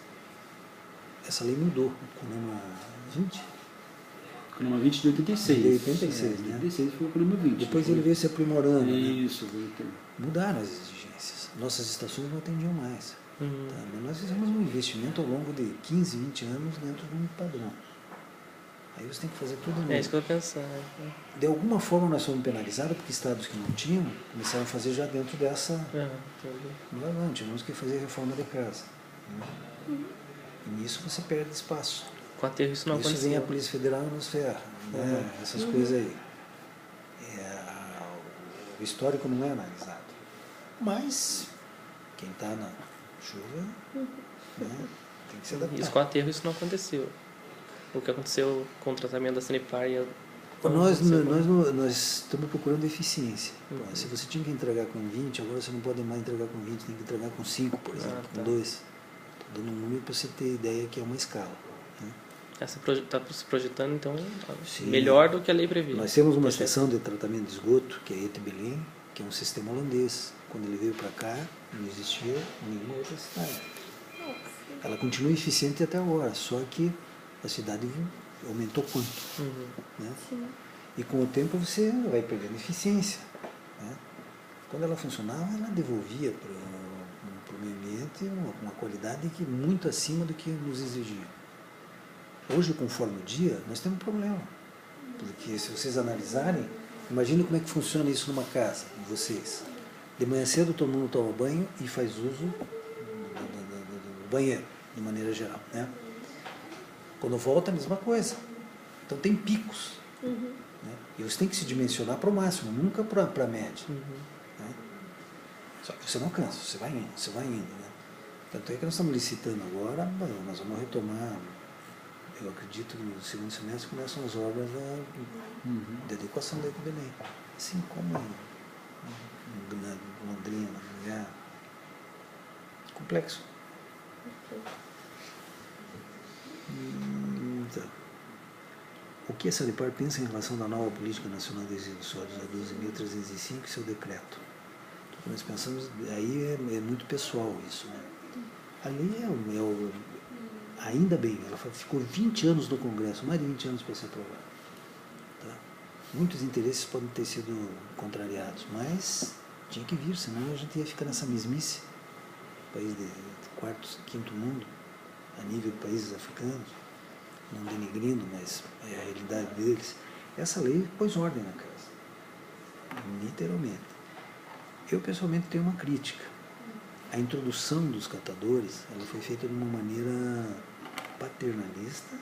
Essa lei mudou com o NEMA 20. Com o NEMA 20 de 86. De 86, né? 86 foi com o NEMA 20. Depois ele veio se aprimorando. Isso, né? Mudaram as exigências. Nossas estações não atendiam mais. Tá? Mas nós fizemos um investimento ao longo de 15, 20 anos dentro de um padrão. Aí você tem que fazer tudo novo. É isso que eu tô pensando. De alguma forma nós fomos penalizados porque estados que não tinham começaram a fazer já dentro dessa... Não, tínhamos que fazer reforma de casa. Né? E nisso você perde espaço. Com aterro isso não isso aconteceu. vem a Polícia Federal e nos ferra. Né? Essas coisas aí. O histórico não é analisado. Mas quem está na chuva né, tem que se adaptar. Isso com aterro isso não aconteceu. O que aconteceu com o tratamento da Sanepar e nós estamos procurando eficiência. Se você tinha que entregar com 20, agora você não pode mais entregar com 20, tem que entregar com 5, por exemplo, com 2. Estou dando um número para você ter ideia que é uma escala. Né? Está se projetando, então, Sim. Melhor do que a lei previa. Nós temos uma estação de tratamento de esgoto, que é ET Belém, que é um sistema holandês. Quando ele veio para cá, não existia nenhuma outra cidade. Ela continua eficiente até agora, só que a cidade aumentou quanto? Né? E com o tempo você vai perdendo eficiência. Né? Quando ela funcionava, ela devolvia para o meio ambiente uma qualidade que muito acima do que nos exigia. Hoje, conforme o dia, nós temos um problema. Porque se vocês analisarem, imagine como é que funciona isso numa casa, de vocês. De manhã cedo todo mundo toma banho e faz uso do banheiro, de maneira geral. Né? Quando volta, a mesma coisa. Então tem picos. Né? E você tem que se dimensionar para o máximo, nunca para a média. Né? Só que você não cansa, você vai indo. Né? Tanto é que nós estamos licitando agora, nós vamos retomar, eu acredito que no segundo semestre começam as obras de adequação da Belém. Assim como em Londrina, no lugar complexo. Então, o que a Sanepar pensa em relação à nova Política Nacional de Resíduos Sólidos, a 12.305 e seu decreto? O que nós pensamos, aí é muito pessoal isso. Né? Ali ainda bem, ela ficou 20 anos no Congresso, mais de 20 anos para ser aprovada. Tá? Muitos interesses podem ter sido contrariados, mas tinha que vir, senão a gente ia ficar nessa mesmice, país de quarto, quinto mundo, a nível de países africanos, não denegrindo, mas é a realidade deles. Essa lei pôs ordem na casa, literalmente. Eu pessoalmente tenho uma crítica. A introdução dos catadores, ela foi feita de uma maneira paternalista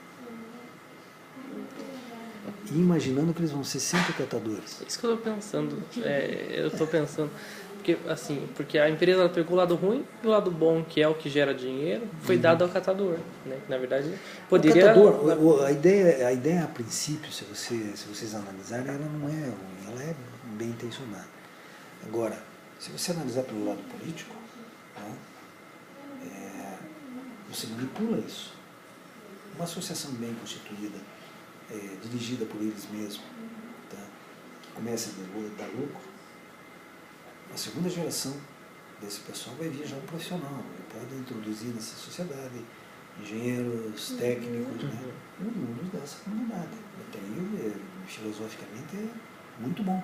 e imaginando que eles vão ser sempre catadores. Isso que eu estou pensando. Porque a empresa ela pegou o lado ruim e o lado bom, que é o que gera dinheiro, foi dado ao catador. Né? Na verdade, poderia... A ideia a princípio, se vocês analisarem, ela não é ruim, ela é bem intencionada. Agora, se você analisar pelo lado político, né, você manipula isso. Uma associação bem constituída, dirigida por eles mesmos, tá, que começa a dar lucro, a segunda geração desse pessoal vai vir já um profissional, ele pode introduzir nessa sociedade engenheiros, técnicos, né, mundo dessa comunidade. Até aí, filosoficamente, é muito bom.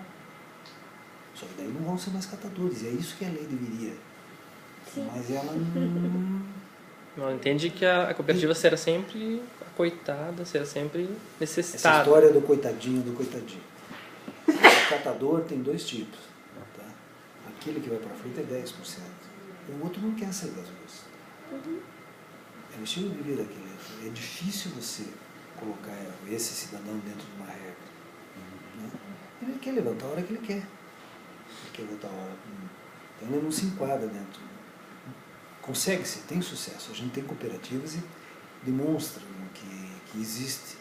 Só que daí não vão ser mais catadores, e é isso que a lei deveria. Sim. Mas ela não entende que a cooperativa será sempre a coitada, será sempre necessitada. Essa história do coitadinho. O catador tem dois tipos. Tá? Aquele que vai para frente é 10%. E o outro não quer sair das ruas. É o estilo de vida daquele. É difícil você colocar esse cidadão dentro de uma regra. Né? Ele quer levantar a hora que ele quer. quer voltar a hora. Então ele não se enquadra dentro. Consegue-se, tem sucesso. A gente tem cooperativas e demonstra que existe,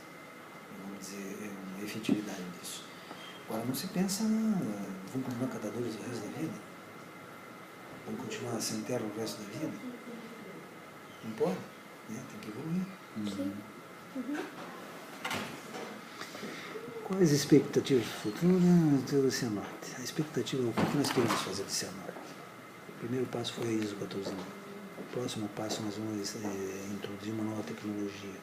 vamos dizer, uma efetividade disso. Agora não se pensa, vão continuar catadores o resto da vida? Vão continuar sem terra o resto da vida? Não pode, né? Tem que evoluir. Sim. Quais as expectativas futuras do Cianorte? A expectativa é o que nós queremos fazer do Cianorte. O primeiro passo foi a ISO 14000. O próximo passo nós vamos introduzir uma nova tecnologia.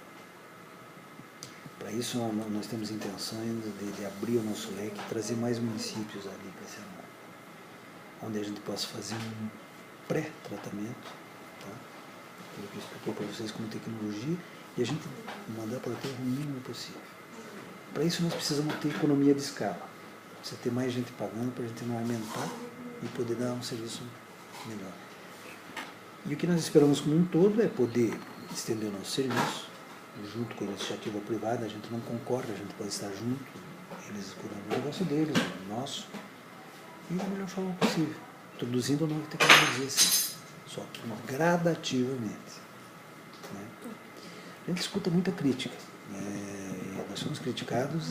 Para isso nós temos intenções de abrir o nosso leque, trazer mais municípios ali para Cianorte, onde a gente possa fazer um pré-tratamento, tá? Pelo que eu expliquei para vocês como tecnologia, e a gente mandar para o aterro o mínimo possível. Para isso nós precisamos ter economia de escala. Precisa ter mais gente pagando para a gente não aumentar e poder dar um serviço melhor. E o que nós esperamos como um todo é poder estender o nosso serviço, junto com a iniciativa privada. A gente não concorre, a gente pode estar junto, eles cuidam do negócio deles, do nosso, e da melhor forma possível, introduzindo nova tecnologia, sim, só que gradativamente. Né? A gente escuta muita crítica. Nós somos criticados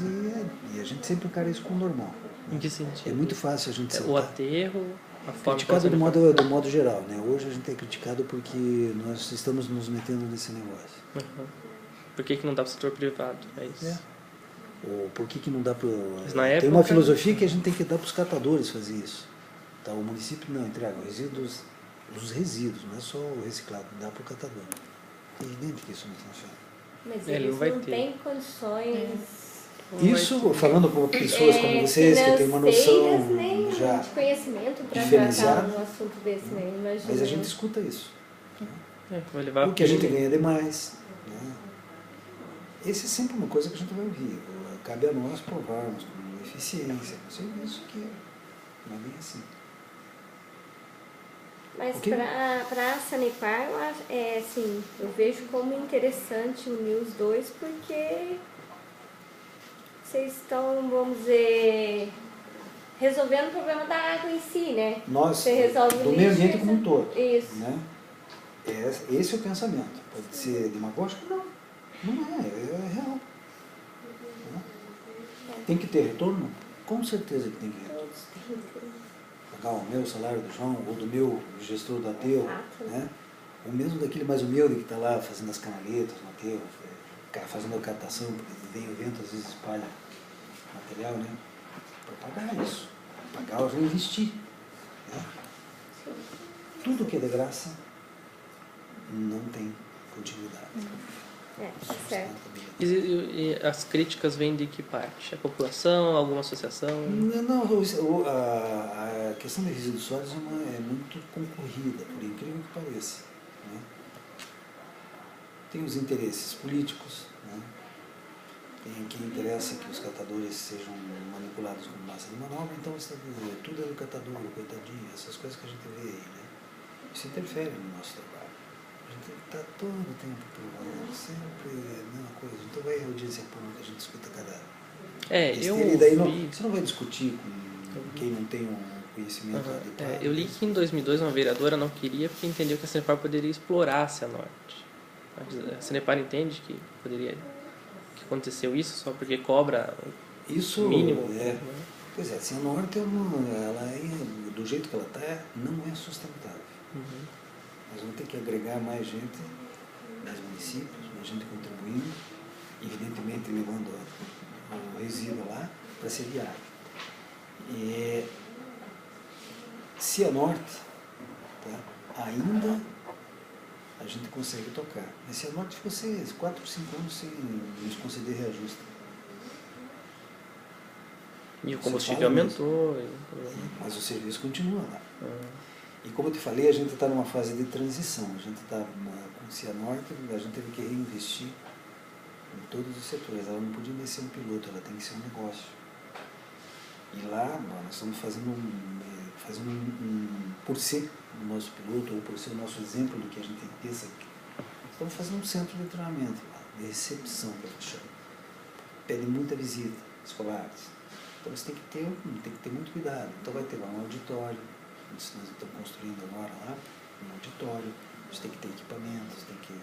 e a gente sempre encara isso como normal. Em que sentido? É muito fácil a gente sentar. O aterro, a forma... Criticado do modo geral, né? Hoje a gente é criticado porque nós estamos nos metendo nesse negócio. Uhum. Por que não dá para o setor privado? É isso. Ou por que não dá para... Tem uma filosofia que a gente tem que dar para os catadores fazer isso. Tá? O município não entrega os resíduos, não é só o reciclado, dá para o catador. É evidente que isso não funciona. Mas eles não têm condições... Isso, falando com pessoas como vocês, que têm uma noção nem já de conhecimento para diferenciada, tratar um assunto desse, né? Imagina. Mas a gente escuta isso. Vai levar porque a gente ganha demais. Né? Essa é sempre uma coisa que a gente vai ouvir. Cabe a nós provarmos com eficiência, com serviço, que não é bem assim. Mas para a Sanepar, assim, eu vejo como interessante unir os dois, porque vocês estão, vamos dizer, resolvendo o problema da água em si, né? Nós, do meio ambiente como um todo. Isso. Né? Esse é o pensamento. Pode ser demagógico? Não. Não é real. Tem que ter retorno? Com certeza que tem que ter retorno. Pagar o meu salário do João, ou do meu gestor do aterro, né? Ou mesmo daquele mais humilde que está lá fazendo as canaletas no aterro, fazendo a captação, porque vem o vento, às vezes espalha material, né? Para pagar isso. Pagar ou reinvestir. Né? Tudo que é de graça não tem continuidade. Certo. E as críticas vêm de que parte? A população, alguma associação? Não, a questão de resíduos sólidos é muito concorrida, por incrível que pareça. Né? Tem os interesses políticos, né? Tem quem interessa que os catadores sejam manipulados como massa de manobra, então tudo é do catador, coitadinho, essas coisas que a gente vê aí. Né? Isso interfere no nosso trabalho. A gente está todo o tempo provando, sempre a mesma coisa. Então vai à audiência pública, a gente escuta cada besteira, e daí você não vai discutir com quem não tem um conhecimento adequado. Eu li que em 2002 uma vereadora não queria porque entendeu que a Sanepar poderia explorar a Cianorte. A Sanepar entende que poderia... que aconteceu isso só porque cobra isso mínimo. Pois é, a Cianorte ela do jeito que ela está, não é sustentável. Nós vamos ter que agregar mais gente, mais municípios, mais gente contribuindo, evidentemente levando o resíduo lá para ser viável. E Cianorte, tá, ainda a gente consegue tocar. Mas Cianorte ficou 4 ou 5 anos sem nos conceder reajuste. E o combustível aumentou. Mas o serviço continua lá. E como eu te falei, a gente está numa fase de transição. A gente está com Cianorte, a gente teve que reinvestir em todos os setores. Ela não podia mais ser um piloto, ela tem que ser um negócio. E lá nós estamos fazendo por ser o nosso piloto, ou por ser o nosso exemplo do que a gente pensa aqui. Estamos fazendo um centro de treinamento lá, de recepção, que a gente chama. Pede muita visita, escolares. Então você tem que ter muito cuidado. Então vai ter lá um auditório, nós estamos construindo agora lá, um auditório, você tem que ter equipamento, você tem que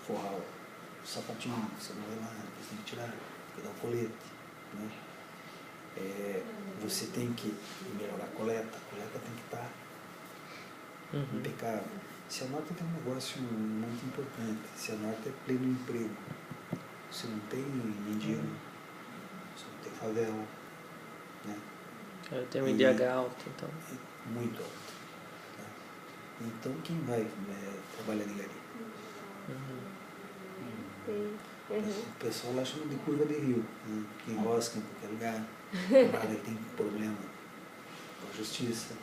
forrar o sapatinho, você não vai lá, você tem que tirar, tem que dar o colete. Né? Você tem que melhorar a coleta tem que estar impecável. Cianorte tem um negócio muito importante, Cianorte é pleno emprego. Você não tem mendigo, você não tem favela. Né? Eu tenho um IDH alto, então. Muito alto. Tá? Então quem vai trabalhar nele ali? O pessoal lá chama de curva de rio, né? Quem rosca em qualquer lugar, nada que tem problema com a justiça.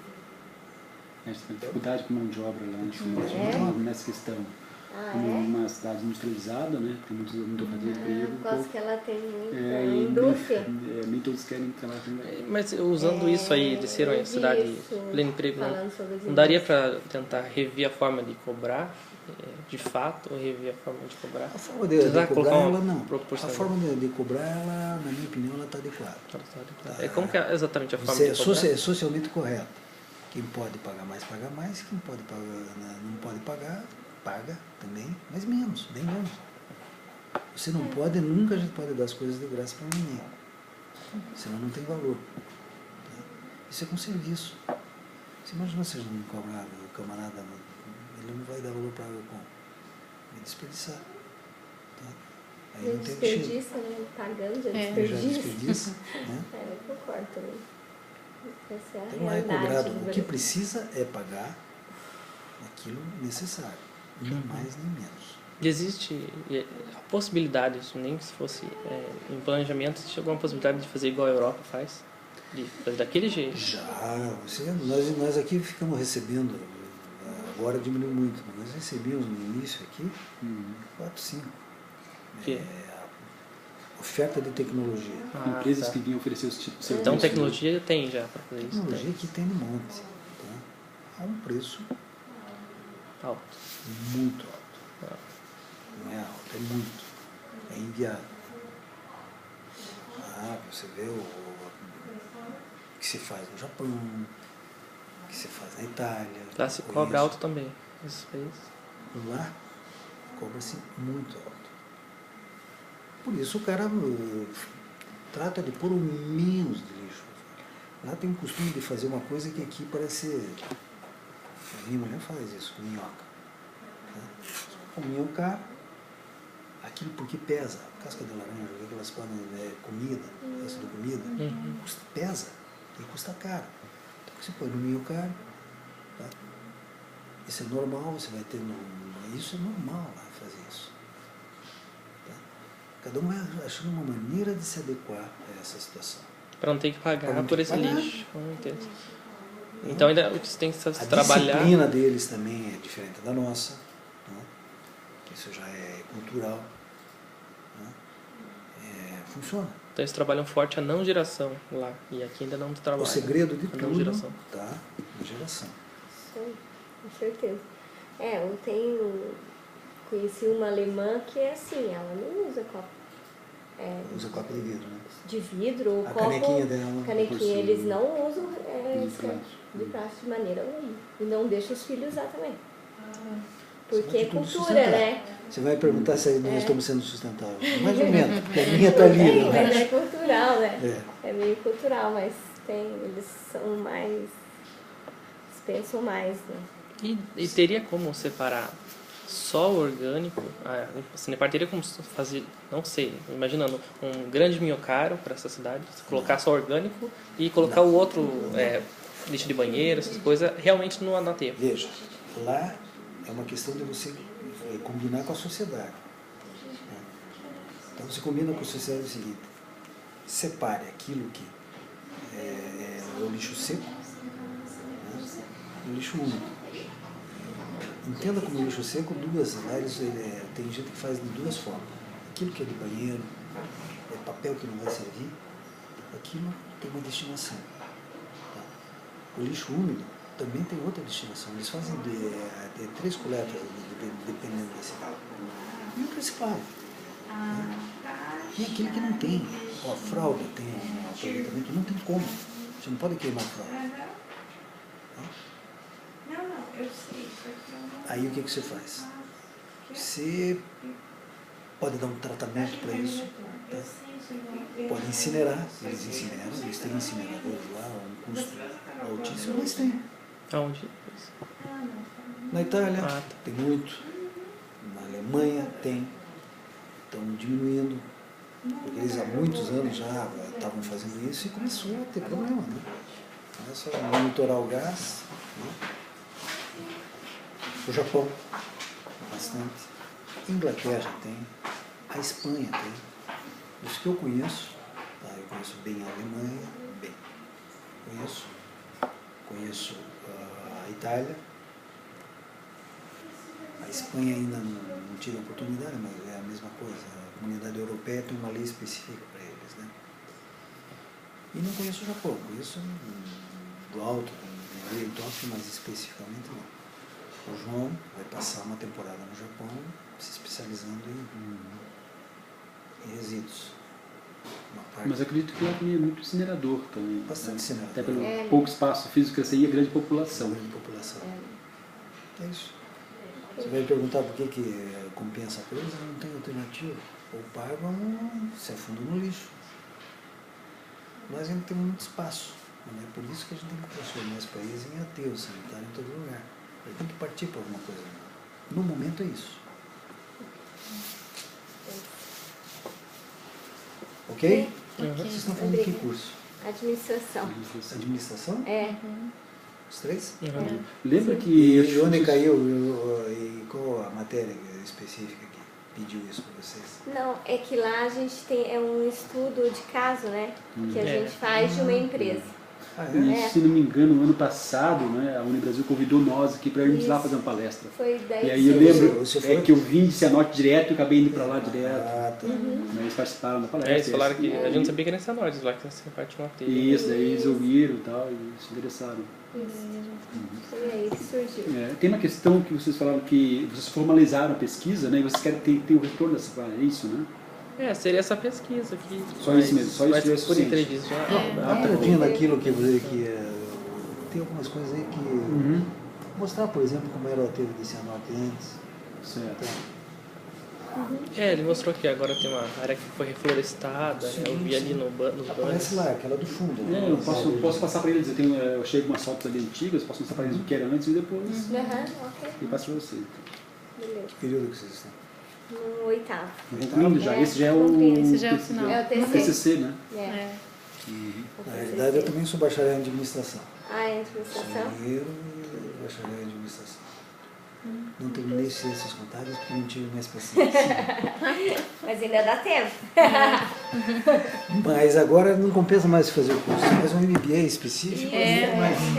A gente tem dificuldade com mão de obra lá, nessa questão. Uma cidade industrializada, né? Tem muito fazer emprego. Por causa que ela tem muita indústria. Nem todos querem trabalhar com Mas usando isso aí de ser uma cidade pleno emprego, não daria para tentar rever a forma de cobrar, de fato, ou rever a forma de cobrar? A forma de cobrar, ela não. A forma de cobrar, ela, na minha opinião, ela está adequada. É como que é exatamente a forma de cobrar? É socialmente correto. Quem pode pagar mais, paga mais. Quem pode pagar, não pode pagar, paga também, mas menos, bem menos. Você não pode, nunca a gente pode dar as coisas de graça para ninguém. Senão não tem valor. Isso é com serviço. Você imagina você não cobrar o camarada, ele não vai dar valor para água como? Vai desperdiçar. Tá? Aí não tem desperdiça, né? Pagando, já desperdiça. Né? Eu concordo também. Essa é a então lá é realidade cobrado. do O que precisa é pagar aquilo necessário. Nem mais nem menos. E existe a possibilidade, nem que se fosse em planejamento, existe alguma possibilidade de fazer igual a Europa faz? De fazer daquele jeito? Já. Nós aqui ficamos recebendo, agora diminuiu muito, mas nós recebíamos no início aqui 4, 5. Oferta de tecnologia. Empresas que vinham oferecer os tipos de serviço. Então tecnologia tem já para fazer isso? Tecnologia que tem no monte. Tá? A um preço alto. Muito alto. Não é alto, é muito. É inviável. Você vê o que se faz no Japão, o que se faz na Itália. Lá se cobra alto também. Isso fez. Lá cobra-se muito alto. Por isso o cara trata de pôr o menos de lixo. Lá tem o costume de fazer uma coisa que aqui parece... A minha mulher faz isso com minhoca. Com minhoca, aquilo porque pesa. Casca de laranja, aquelas comida, resto de comida, pesa e custa caro. Então você põe no minhoca, tá? Isso é normal, você vai ter... Isso é normal lá fazer isso. Cada um vai achando uma maneira de se adequar a essa situação. Para não ter que pagar por esse lixo. Então ainda o que você tem que trabalhar... A disciplina deles também é diferente da nossa. Né? Isso já é cultural. Né? Funciona. Então eles trabalham forte a não geração lá. E aqui ainda não trabalham. O segredo de tudo geração. Tá na geração. Sim, com certeza. Eu conheci uma alemã que é assim, ela não usa copo. Usa copo de vidro, né? De vidro, ou a copo... canequinha dela. Canequinha, eles não usam de plástico de maneira alguma. E não deixam os filhos usar também. Porque é cultura, né? Você vai perguntar se nós estamos sendo sustentáveis. Mais ou menos, porque a minha está ali. Mas é cultural, né? É meio cultural, mas eles são mais... Eles pensam mais, né? E teria como separar só o orgânico? A Sanepar teria como fazer, não sei, imaginando um grande minhocário para essa cidade, colocar só orgânico e colocar o outro lixo de banheiro, essas coisas, realmente no aterro. Veja, lá é uma questão de você combinar com a sociedade. Então você combina com a sociedade o seguinte: separe aquilo que é o lixo seco do lixo úmido. Entenda como lixo seco tem gente que faz de duas formas. Aquilo que é de banheiro, é papel que não vai servir, aquilo tem uma destinação. Tá? O lixo úmido também tem outra destinação. Eles fazem de 3 coletas, dependendo da cidade. E o reciclável. Né? E aquele que não tem. Ó, a fralda tem um aproveitamento, não tem como. Você não pode queimar a fralda. Não, eu sei. Porque eu não... Aí o que você faz? Você pode dar um tratamento para isso. Tá? Pode incinerar, eles incineram, eles têm incineradores lá, um custo altíssimo, mas tem. Aonde? Na Itália Tá. tem muito, na Alemanha tem, estão diminuindo, porque eles há muitos anos já estavam fazendo isso e começou a ter problema, né? Começa a monitorar o gás, né? O Japão, bastante. Inglaterra tem, a Espanha tem. Dos que eu conheço, tá? Eu conheço bem a Alemanha, bem. Conheço a Itália. A Espanha ainda não tive a oportunidade, mas é a mesma coisa. A comunidade europeia tem uma lei específica para eles, né? E não conheço o Japão, conheço do alto, do meio Tóquio, mas especificamente não. O João vai passar uma temporada no Japão, se especializando em resíduos. Mas acredito que lá também é muito incinerador também. Bastante incinerador. Até pelo pouco espaço físico que seria a grande população. Grande população. É isso. Você vai me perguntar por que compensa a coisa, não tem alternativa. Ou pagam ou se afundam no lixo. Nós ainda temos muito espaço. Né? Por isso que a gente tem que transformar esse país em aterro sanitário em todo lugar. Ele tem que partir para alguma coisa. No momento é isso. Ok? Vocês estão falando de que curso? Administração. Administração? É. Os três? Uhum. Lembra que... E onde caiu? E qual a matéria específica que pediu isso para vocês? Não, é que lá a gente tem um estudo de caso, né? Que a gente faz de uma empresa. Ah, E, se não me engano, no ano passado, né, a Unibrasil convidou nós aqui para irmos lá fazer uma palestra. Foi daí. E aí eu lembro Você foi? que eu vim de Cianorte direto e acabei indo para lá direto. Ah, tá. Eles participaram da palestra. Eles falaram que a gente não sabia que era essa Cianorte, lá que essa parte não teve. Isso, daí eles ouviram e tal, e se interessaram. Foi aí que surgiu. Tem uma questão que vocês falaram que vocês formalizaram a pesquisa, né, e vocês querem ter o retorno dessa palestra, é isso, né? Seria essa pesquisa aqui. Só isso mesmo, só isso mas é por suficiente. entrevista. Dá uma olhadinha naquilo que tem algumas coisas aí que... Mostrar, por exemplo, como era o aterro de Cianorte antes. Certo. Ele mostrou que agora tem uma área que foi reflorestada, né? Eu vi ali nos Aparece banhos. lá, aquela do fundo. Eu posso passar para eles, eu chego umas fotos ali antigas, posso mostrar para eles o que era antes e depois. Ok. E passo para vocês. Beleza. Que período que vocês estão? No 8º. Concluindo já, esse já é o... Esse já é o final. É o TCC. TCC, né? É. Na realidade, eu também sou bacharel em administração. É administração? Engenheiro e bacharel em administração. Não terminei ciências contábeis porque não tive mais paciência. Mas ainda dá tempo. Mas agora não compensa mais fazer o curso. Faz um MBA específico. Realmente.